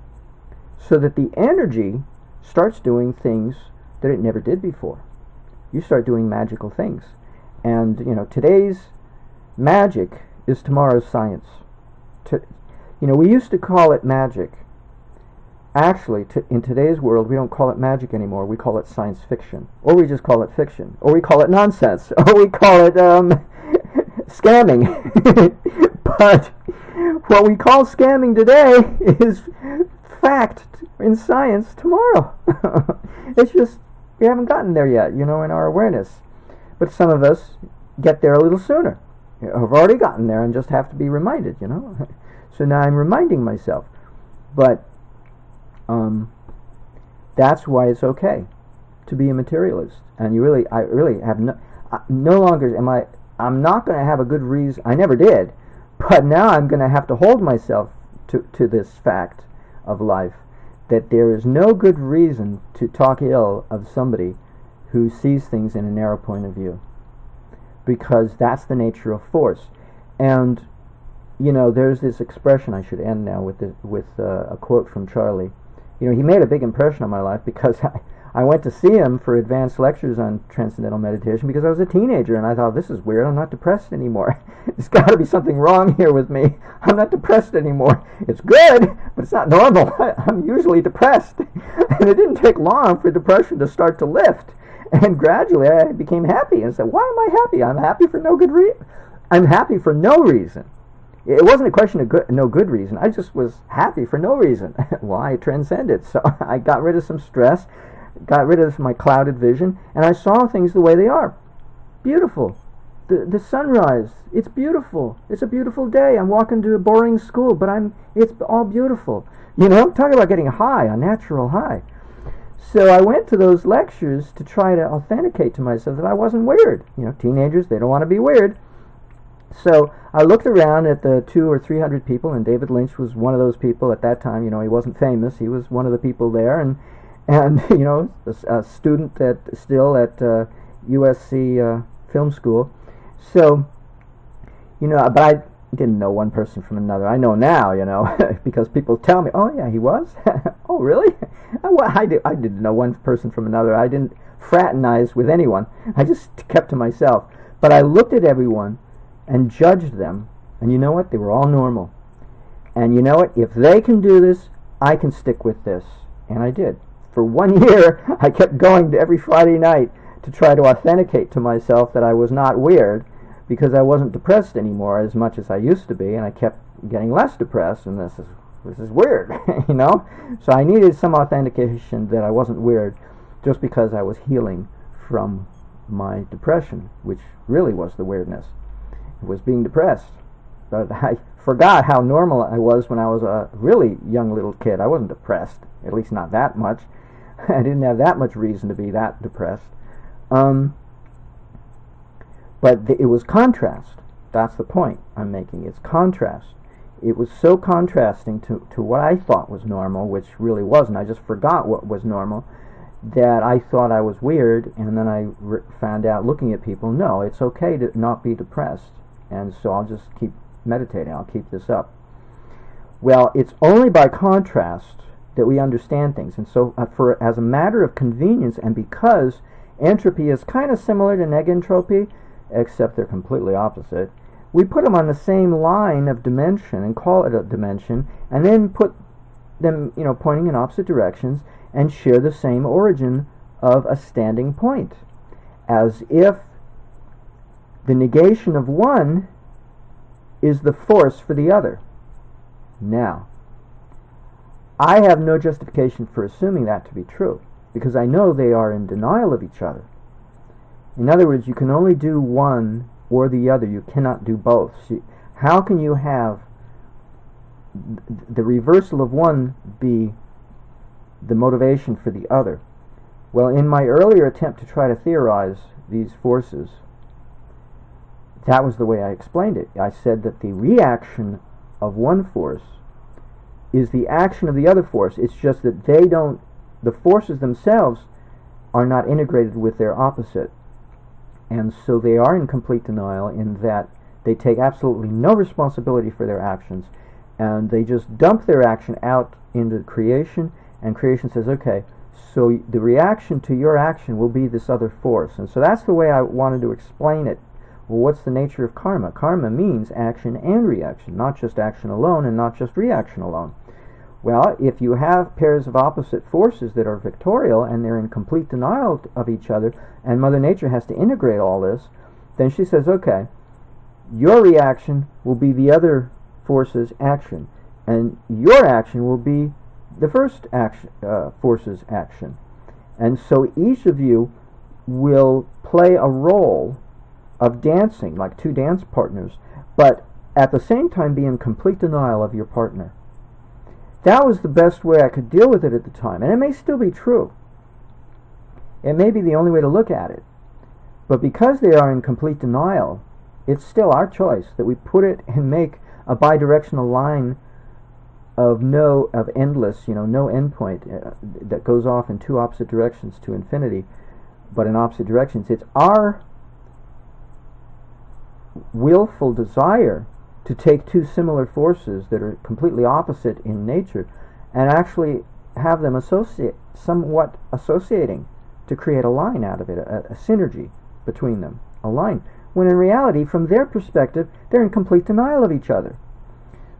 Speaker 1: so that the energy starts doing things that it never did before. You start doing magical things. And, today's magic is tomorrow's science. We used to call it magic. Actually, in today's world, we don't call it magic anymore. We call it science fiction. Or we just call it fiction. Or we call it nonsense. Or we call it scamming. But what we call scamming today is fact in science tomorrow. It's just, we haven't gotten there yet, in our awareness. But some of us get there a little sooner. Have already gotten there and just have to be reminded, So now I'm reminding myself. But that's why it's okay to be a materialist. And I really have no longer I'm not going to have a good reason. I never did, but now I'm going to have to hold myself to this fact of life, that there is no good reason to talk ill of somebody who sees things in a narrow point of view, because that's the nature of force. And there's this expression. I should end now with a quote from Charlie. He made a big impression on my life because I went to see him for advanced lectures on transcendental meditation because I was a teenager, and I thought, this is weird. I'm not depressed anymore. There's got to be something wrong here with me. I'm not depressed anymore. It's good, but it's not normal. I'm usually depressed. And it didn't take long for depression to start to lift. And gradually I became happy and said, why am I happy? I'm happy for no good reason. I'm happy for no reason. It wasn't a question of no good reason. I just was happy for no reason. Well, I transcended. So I got rid of some stress, got rid of my clouded vision, and I saw things the way they are. Beautiful. The sunrise, it's beautiful. It's a beautiful day. I'm walking to a boring school, but it's all beautiful. Talk about getting high, a natural high. So I went to those lectures to try to authenticate to myself that I wasn't weird. Teenagers, they don't want to be weird. So I looked around at the 200 or 300 people, and David Lynch was one of those people at that time. He wasn't famous. He was one of the people there, and a student still at USC Film School. So, but I didn't know one person from another. I know now, because people tell me, oh yeah, he was? Oh really? I didn't know one person from another. I didn't fraternize with anyone. I just kept to myself. But I looked at everyone and judged them, and you know what? They were all normal. And you know what? If they can do this, I can stick with this. And I did. For 1 year, I kept going to every Friday night to try to authenticate to myself that I was not weird, because I wasn't depressed anymore as much as I used to be, and I kept getting less depressed, and this is weird, So I needed some authentication that I wasn't weird, just because I was healing from my depression, which really was the weirdness. It was being depressed. But I forgot how normal I was when I was a really young little kid. I wasn't depressed, at least not that much. I didn't have that much reason to be that depressed. But it was contrast. That's the point I'm making. It's contrast. It was so contrasting to what I thought was normal, which really wasn't. I just forgot what was normal, that I thought I was weird, and then I found out, looking at people, no, it's okay to not be depressed. And so I'll just keep meditating. I'll keep this up. Well, it's only by contrast that we understand things. And so as a matter of convenience, and because entropy is kind of similar to negentropy, except they're completely opposite, we put them on the same line of dimension and call it a dimension, and then put them, pointing in opposite directions, and share the same origin of a standing point, as if the negation of one is the force for the other. Now, I have no justification for assuming that to be true, because I know they are in denial of each other. In other words, you can only do one or the other. You cannot do both. See, how can you have the reversal of one be the motivation for the other? Well, in my earlier attempt to try to theorize these forces, that was the way I explained it. I said that the reaction of one force is the action of the other force. It's just that the forces themselves are not integrated with their opposite. And so they are in complete denial in that they take absolutely no responsibility for their actions, and they just dump their action out into creation, and creation says, okay, so the reaction to your action will be this other force. And so that's the way I wanted to explain it. Well, what's the nature of karma? Karma means action and reaction, not just action alone and not just reaction alone. Well, if you have pairs of opposite forces that are vectorial and they're in complete denial of each other, and Mother Nature has to integrate all this, then she says, okay, your reaction will be the other force's action, and your action will be the first force's action. And so each of you will play a role of dancing, like two dance partners, but at the same time be in complete denial of your partner. That was the best way I could deal with it at the time, and it may still be true. It may be the only way to look at it. But because they are in complete denial, it's still our choice that we put it and make a bidirectional line of endless, no endpoint that goes off in two opposite directions to infinity, but in opposite directions. It's our willful desire to take two similar forces that are completely opposite in nature and actually have them somewhat associating to create a line out of it, a synergy between them, a line, when in reality, from their perspective, they're in complete denial of each other.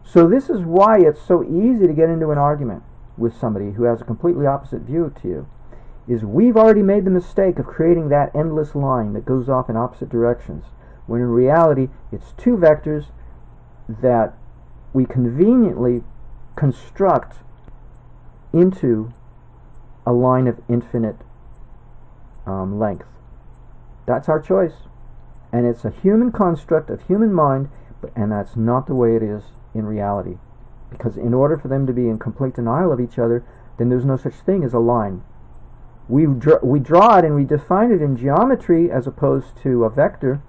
Speaker 1: So this is why it's so easy to get into an argument with somebody who has a completely opposite view to you, is we've already made the mistake of creating that endless line that goes off in opposite directions, when in reality, it's two vectors that we conveniently construct into a line of infinite length. That's our choice. And it's a human construct of human mind, and that's not the way it is in reality. Because in order for them to be in complete denial of each other, then there's no such thing as a line. We draw it and we define it in geometry as opposed to a vector,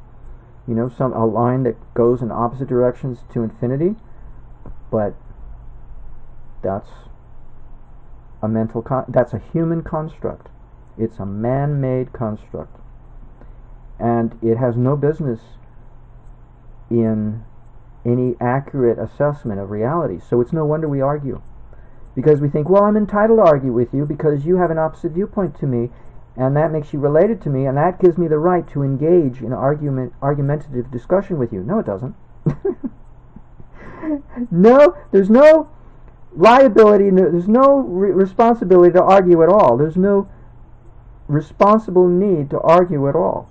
Speaker 1: a line that goes in opposite directions to infinity, but that's that's a human construct. It's a man-made construct, and it has no business in any accurate assessment of reality. So it's no wonder we argue, because we think, well, I'm entitled to argue with you because you have an opposite viewpoint to me, and that makes you related to me, and that gives me the right to engage in argumentative discussion with you. No, it doesn't. No, there's no liability, there's no responsibility to argue at all. There's no responsible need to argue at all,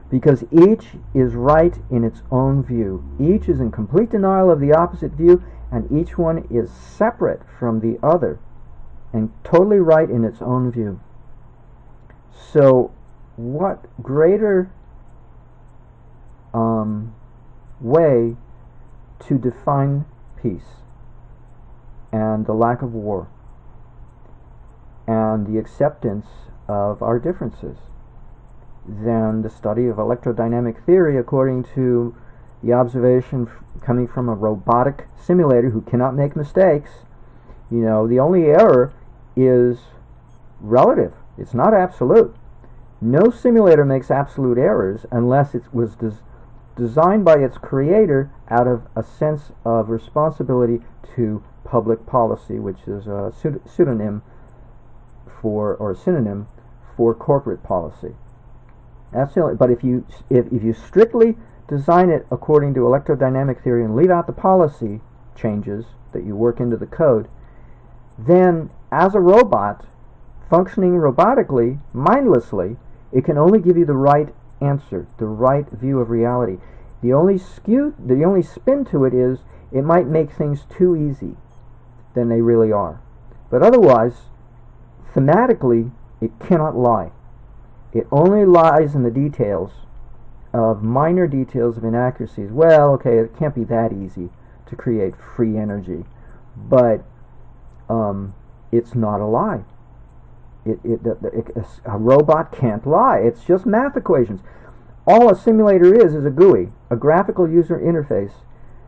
Speaker 1: because each is right in its own view. Each is in complete denial of the opposite view, and each one is separate from the other and totally right in its own view. So what greater way to define peace and the lack of war and the acceptance of our differences than the study of electrodynamic theory according to the observation coming from a robotic simulator who cannot make mistakes. The only error is relative. It's not absolute. No simulator makes absolute errors unless it was designed by its creator out of a sense of responsibility to public policy, which is a synonym for corporate policy. That's the only. But if you strictly design it according to electrodynamic theory and leave out the policy changes that you work into the code, then as a robot functioning robotically, mindlessly, it can only give you the right answer, the right view of reality. The only spin to it is it might make things too easy than they really are. But otherwise, thematically, it cannot lie. It only lies in the details of minor details of inaccuracies. Well, okay, it can't be that easy to create free energy. But it's not a lie. A robot can't lie. It's just math equations. All a simulator is a GUI, a graphical user interface,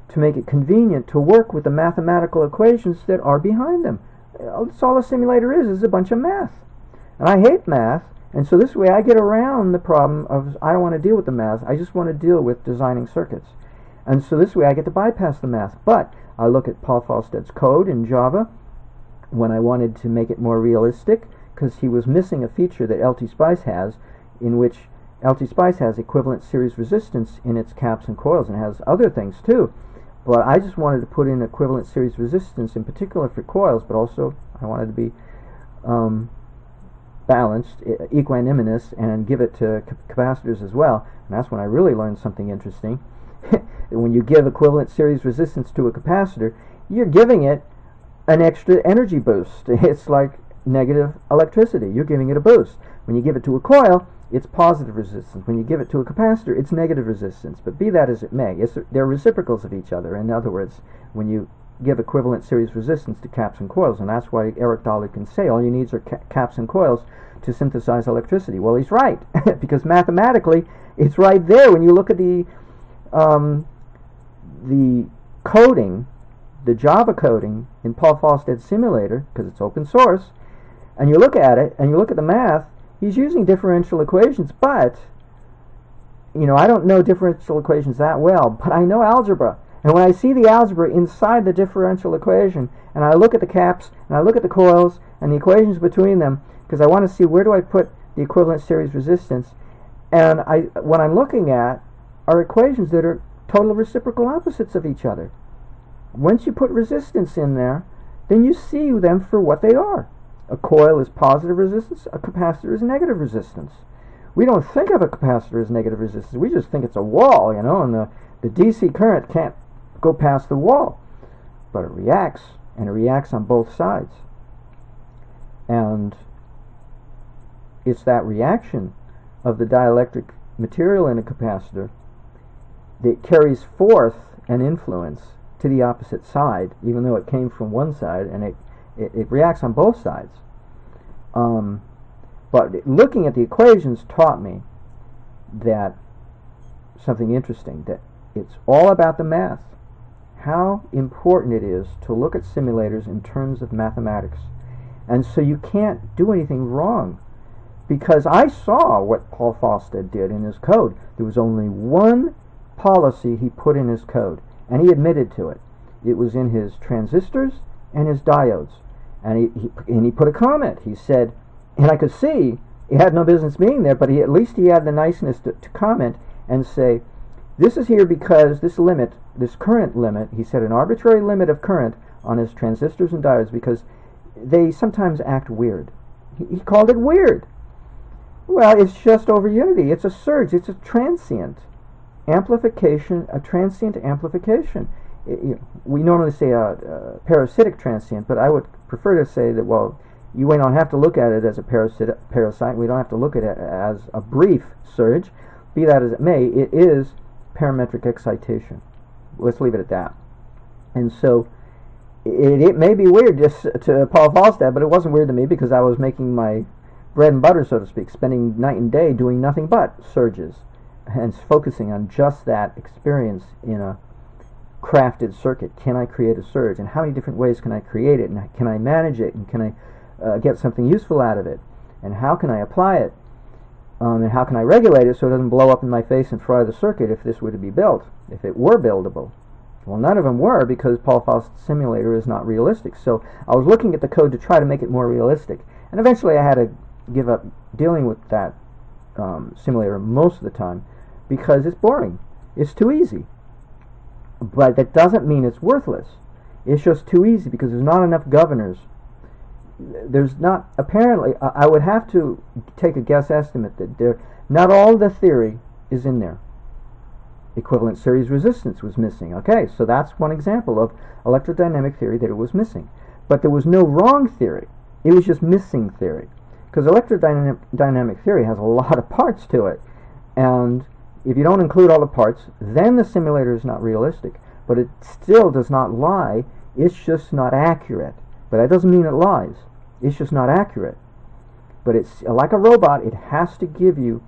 Speaker 1: to make it convenient to work with the mathematical equations that are behind them. That's all a simulator is a bunch of math. And I hate math, and so this way I get around the problem of I don't want to deal with the math, I just want to deal with designing circuits. And so this way I get to bypass the math. But I look at Paul Falstad's code in Java when I wanted to make it more realistic, because he was missing a feature that LT-Spice has, in which LT-Spice has equivalent series resistance in its caps and coils, and has other things too. But I just wanted to put in equivalent series resistance, in particular for coils, but also I wanted to be balanced, equanimous, and give it to capacitors as well. And that's when I really learned something interesting. When you give equivalent series resistance to a capacitor, you're giving it an extra energy boost. It's like negative electricity. You're giving it a boost. When you give it to a coil, it's positive resistance. When you give it to a capacitor, it's negative resistance. But be that as it may, they're reciprocals of each other. In other words, when you give equivalent series resistance to caps and coils, and that's why Eric Dahle can say all you need are caps and coils to synthesize electricity. Well, he's right, because mathematically it's right there. When you look at the coding, the Java coding in Paul Falstad's simulator, because it's open source, and you look at it, and you look at the math, he's using differential equations, but, I don't know differential equations that well, but I know algebra. And when I see the algebra inside the differential equation, and I look at the caps, and I look at the coils, and the equations between them, because I want to see where do I put the equivalent series resistance, and what I'm looking at are equations that are total reciprocal opposites of each other. Once you put resistance in there, then you see them for what they are. A coil is positive resistance, a capacitor is negative resistance. We don't think of a capacitor as negative resistance, we just think it's a wall, and the DC current can't go past the wall. But it reacts, and it reacts on both sides. And it's that reaction of the dielectric material in a capacitor that carries forth an influence to the opposite side, even though it came from one side, and it reacts on both sides. But looking at the equations taught me that something interesting, that it's all about the math. How important it is to look at simulators in terms of mathematics. And so you can't do anything wrong, because I saw what Paul Falstad did in his code. There was only one policy he put in his code, and he admitted to it. It was in his transistors and his diodes. And he put a comment. He said, and I could see it had no business being there, but at least he had the niceness to comment and say, this is here because this limit, this current limit, he said an arbitrary limit of current on his transistors and diodes because they sometimes act weird. He called it weird. Well, it's just over unity. It's a surge. It's a transient amplification, a transient amplification. We normally say a parasitic transient, but I would prefer to say that, well, you don't have to look at it as a parasite. We don't have to look at it as a brief surge. Be that as it may, it is parametric excitation. Let's leave it at that. And so it may be weird just to Paul Falstad, but it wasn't weird to me because I was making my bread and butter, so to speak, spending night and day doing nothing but surges and focusing on just that experience in a crafted circuit. Can I create a surge, and how many different ways can I create it, and can I manage it, and can I get something useful out of it, and how can I apply it, and how can I regulate it so it doesn't blow up in my face and fry the circuit if this were to be built, if it were buildable. Well, none of them were, because Paul Falstad's simulator is not realistic. So I was looking at the code to try to make it more realistic, and eventually I had to give up dealing with that simulator most of the time because it's boring. It's too easy. But that doesn't mean it's worthless. It's just too easy because there's not enough governors. There's not, apparently, I would have to take a guess estimate that not all the theory is in there. Equivalent series resistance was missing. Okay, so that's one example of electrodynamic theory that it was missing. But there was no wrong theory. It was just missing theory. Because electrodynamic theory has a lot of parts to it. And if you don't include all the parts, then the simulator is not realistic. but it still does not lie. It's just not accurate. But that doesn't mean it lies. It's just not accurate. But it's like a robot. It has to give you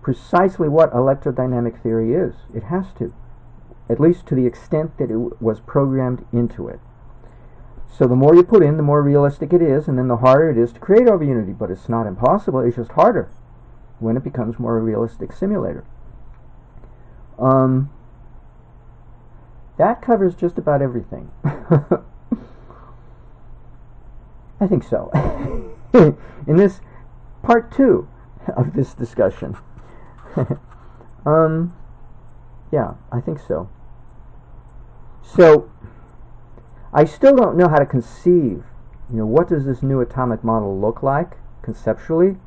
Speaker 1: precisely what electrodynamic theory is. It has to, at least to the extent that it was programmed into it. So the more you put in, the more realistic it is, and then the harder it is to create over Unity. But it's not impossible. It's just harder when it becomes more a realistic simulator. That covers just about everything. I think so. In this part 2 of this discussion. Yeah, I think so. So, I still don't know how to conceive, what does this new atomic model look like conceptually,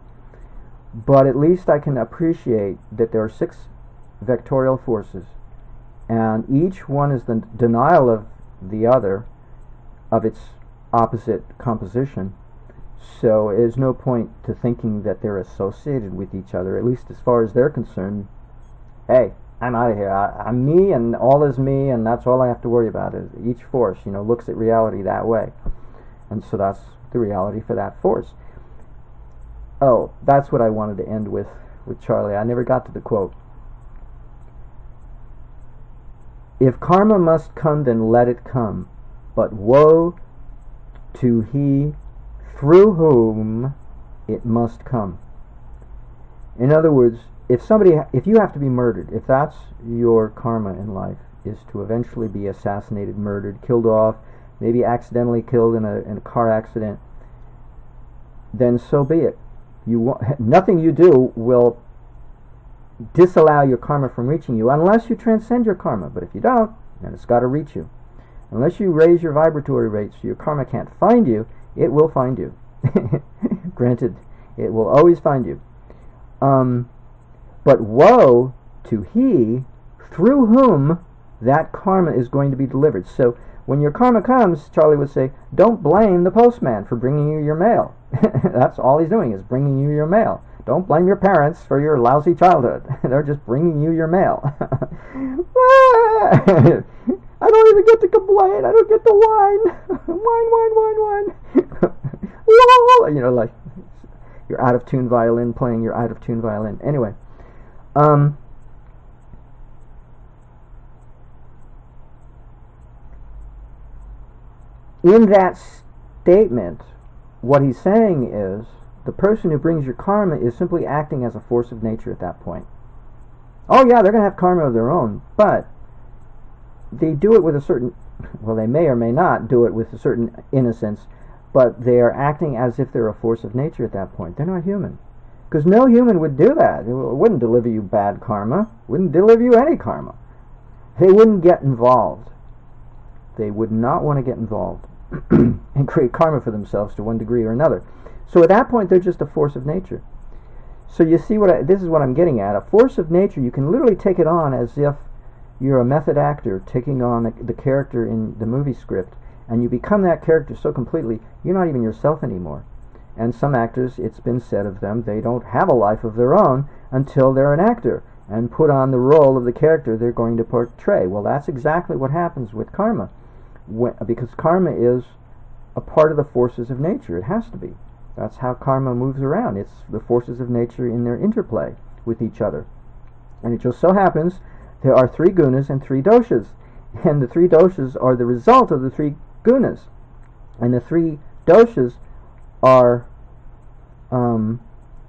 Speaker 1: but at least I can appreciate that there are 6 vectorial forces, and each one is the denial of the other, of its opposite composition. So there's no point to thinking that they're associated with each other, at least as far as they're concerned. Hey, I'm out of here. I'm me, and all is me, and that's all I have to worry about. Is each force, looks at reality that way, and so that's the reality for that force. Oh, that's what I wanted to end with Charlie. I never got to the quote. If karma must come, then let it come. But woe to he through whom it must come. In other words, if you have to be murdered, if that's your karma in life, is to eventually be assassinated, murdered, killed off, maybe accidentally killed in a car accident, then so be it. Nothing you do will disallow your karma from reaching you unless you transcend your karma. But if you don't, then it's got to reach you. Unless you raise your vibratory rate so your karma can't find you, it will find you. Granted, it will always find you. But woe to he through whom that karma is going to be delivered. So when your karma comes, Charlie would say, don't blame the postman for bringing you your mail. That's all he's doing, is bringing you your mail. Don't blame your parents for your lousy childhood. They're just bringing you your mail. I don't even get to complain. I don't get to whine. Whine. Like your out-of-tune violin playing your out-of-tune violin. Anyway. In that statement, what he's saying is, the person who brings your karma is simply acting as a force of nature at that point. Oh yeah, they're going to have karma of their own, but they do it with a certain, well, they may or may not do it with a certain innocence, but they are acting as if they're a force of nature at that point. They're not human. Because no human would do that. It wouldn't deliver you bad karma, wouldn't deliver you any karma. They wouldn't get involved. They would not want to get involved and create karma for themselves to one degree or another. So at that point, they're just a force of nature. So you see this is what I'm getting at. A force of nature, you can literally take it on as if you're a method actor taking on the character in the movie script, and you become that character so completely, you're not even yourself anymore. And some actors, it's been said of them, they don't have a life of their own until they're an actor and put on the role of the character they're going to portray. Well, that's exactly what happens with karma, because karma is a part of the forces of nature. It has to be. That's how karma moves around. It's the forces of nature in their interplay with each other. And it just so happens there are 3 gunas and 3 doshas. And the 3 doshas are the result of the 3 gunas. And the 3 doshas are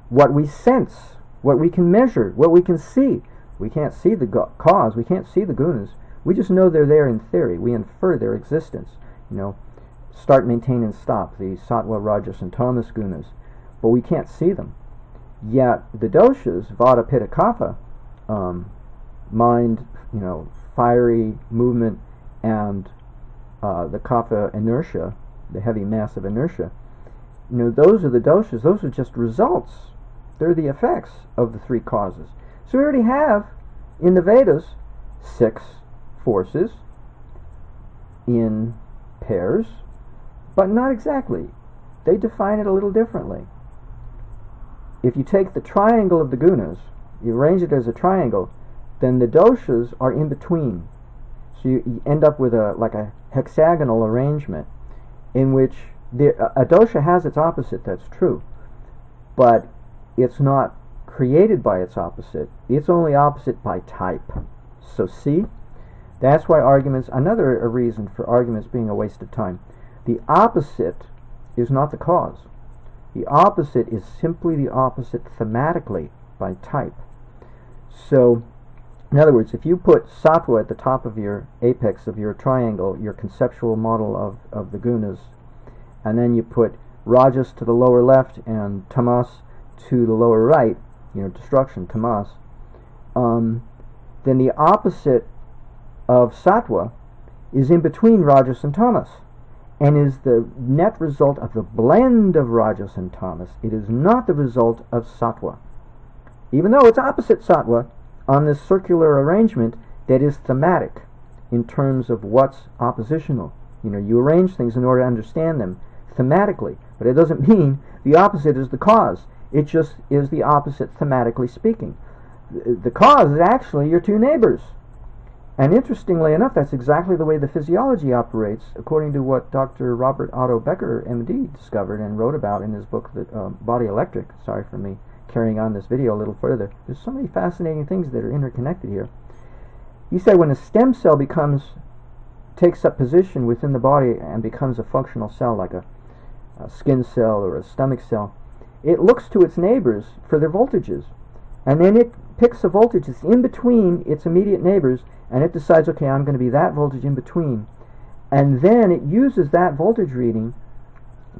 Speaker 1: what we sense, what we can measure, what we can see. We can't see the cause. We can't see the gunas. We just know they're there in theory. We infer their existence. Start, maintain, and stop, the sattva, rajas, and tamas gunas, but we can't see them. Yet the doshas, vata, pitta, kapha, mind, fiery movement, and the kapha inertia, the heavy mass of inertia, those are the doshas. Those are just results. They're the effects of the 3 causes. So we already have in the Vedas 6 forces in pairs, but not exactly. They define it a little differently. If you take the triangle of the gunas, you arrange it as a triangle, then the doshas are in between. So you end up with like a hexagonal arrangement in which a dosha has its opposite, that's true, but it's not created by its opposite. It's only opposite by type. So see, that's why arguments, another reason for arguments being a waste of time. The opposite is not the cause. The opposite is simply the opposite thematically by type. So, in other words, if you put sattva at the top of your apex of your triangle, your conceptual model of the gunas, and then you put rajas to the lower left and tamas to the lower right, destruction, tamas, then the opposite of sattva is in between rajas and tamas, and is the net result of the blend of rajas and tamas. It is not the result of sattva. Even though it's opposite sattva on this circular arrangement that is thematic in terms of what's oppositional. You arrange things in order to understand them thematically, but it doesn't mean the opposite is the cause. It just is the opposite thematically speaking. The cause is actually your two neighbors. And interestingly enough, that's exactly the way the physiology operates, according to what Dr. Robert Otto Becker, MD, discovered and wrote about in his book, Body Electric. Sorry for me carrying on this video a little further. There's so many fascinating things that are interconnected here. He said when a stem cell takes up position within the body and becomes a functional cell, like a skin cell or a stomach cell, it looks to its neighbors for their voltages, and then it picks a voltage that's in between its immediate neighbors, and it decides, okay, I'm going to be that voltage in between, and then it uses that voltage reading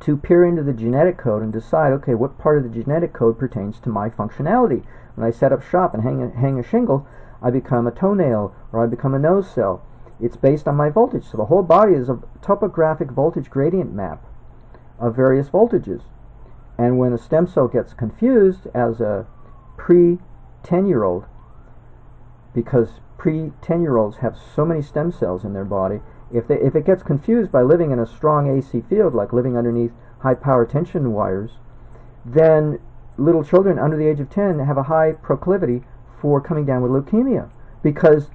Speaker 1: to peer into the genetic code and decide, okay, what part of the genetic code pertains to my functionality. When I set up shop and hang a shingle, I become a toenail or I become a nose cell. It's based on my voltage. So the whole body is a topographic voltage gradient map of various voltages. And when a stem cell gets confused as a pre-10-year-old, because pre-10-year-olds have so many stem cells in their body, if it gets confused by living in a strong AC field, like living underneath high power tension wires, then little children under the age of 10 have a high proclivity for coming down with leukemia, because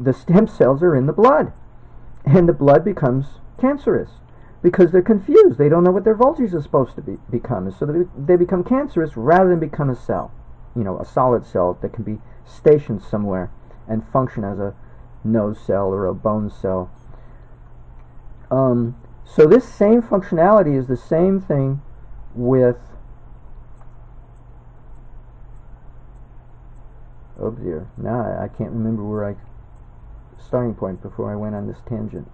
Speaker 1: the stem cells are in the blood, and the blood becomes cancerous because they're confused. They don't know what their voltage is supposed to become, so they become cancerous rather than become a cell, a solid cell that can be stationed somewhere and function as a nose cell or a bone cell. So this same functionality is the same thing with, oh dear, now I can't remember where starting point before I went on this tangent.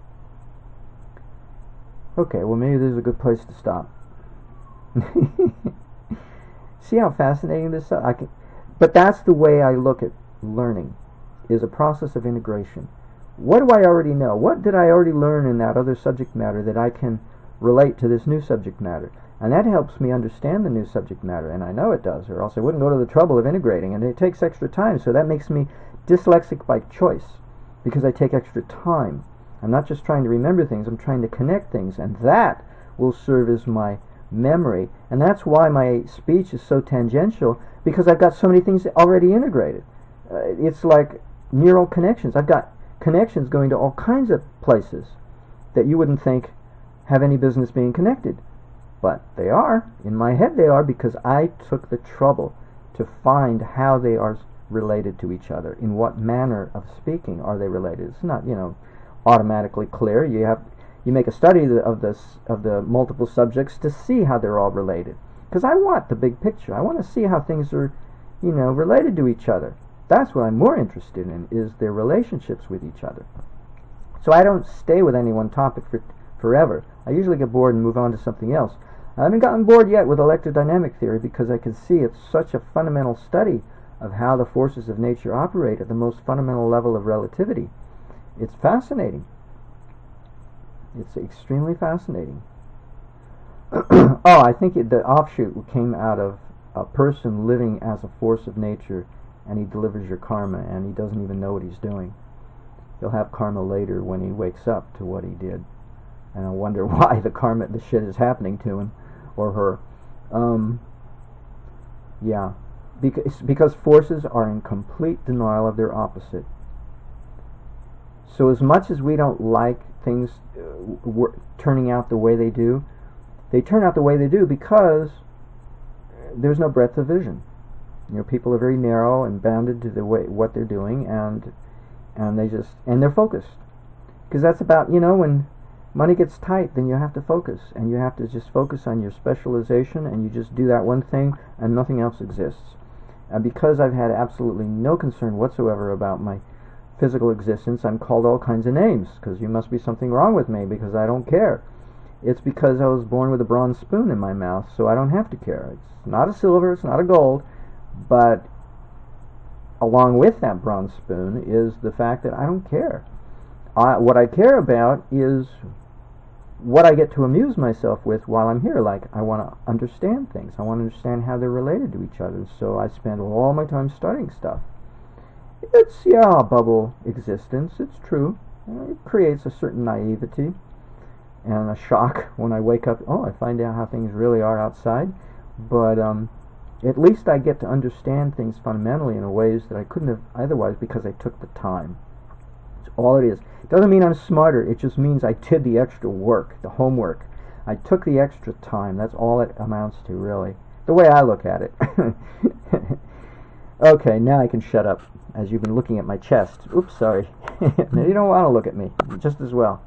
Speaker 1: Okay, well maybe this is a good place to stop. See how fascinating this is? But that's the way I look at learning, is a process of integration. What do I already know? What did I already learn in that other subject matter that I can relate to this new subject matter? And that helps me understand the new subject matter, and I know it does, or else I wouldn't go to the trouble of integrating, and it takes extra time, so that makes me dyslexic by choice, because I take extra time. I'm not just trying to remember things, I'm trying to connect things, and that will serve as my memory, and that's why my speech is so tangential, because I've got so many things already integrated. It's like neural connections. I've got connections going to all kinds of places that you wouldn't think have any business being connected. But they are. In my head they are, because I took the trouble to find how they are related to each other. In what manner of speaking are they related? It's not, automatically clear. You make a study of the multiple subjects to see how they're all related. Because I want the big picture. I want to see how things are, related to each other. That's what I'm more interested in, is their relationships with each other. So I don't stay with any one topic forever. I usually get bored and move on to something else. I haven't gotten bored yet with electrodynamic theory, because I can see it's such a fundamental study of how the forces of nature operate at the most fundamental level of relativity. It's fascinating. It's extremely fascinating. Oh, I think the offshoot came out of a person living as a force of nature, and he delivers your karma, and he doesn't even know what he's doing. He'll have karma later when he wakes up to what he did, and I wonder why the shit is happening to him or her. Yeah, because forces are in complete denial of their opposite. So as much as we don't like things turning out the way they do, they turn out the way they do because there's no breadth of vision. People are very narrow and bounded to the way what they're doing, and they're focused. Because that's about, when money gets tight, then you have to focus, and you have to just focus on your specialization, and you just do that one thing, and nothing else exists. And because I've had absolutely no concern whatsoever about my physical existence, I'm called all kinds of names, because you must be something wrong with me, because I don't care. It's because I was born with a bronze spoon in my mouth, so I don't have to care. It's not a silver, it's not a gold, but along with that bronze spoon is the fact that I don't care. What I care about is what I get to amuse myself with while I'm here. Like, I want to understand things. I want to understand how they're related to each other. So I spend all my time studying stuff. It's, a bubble existence. It's true. It creates a certain naivety and a shock when I wake up. I find out how things really are outside. But at least I get to understand things fundamentally in ways that I couldn't have otherwise because I took the time. That's all it is. It doesn't mean I'm smarter. It just means I did the extra work, the homework. I took the extra time. That's all it amounts to, really. The way I look at it. Okay, now I can shut up, as you've been looking at my chest. Oops, sorry. You don't want to look at me, just as well.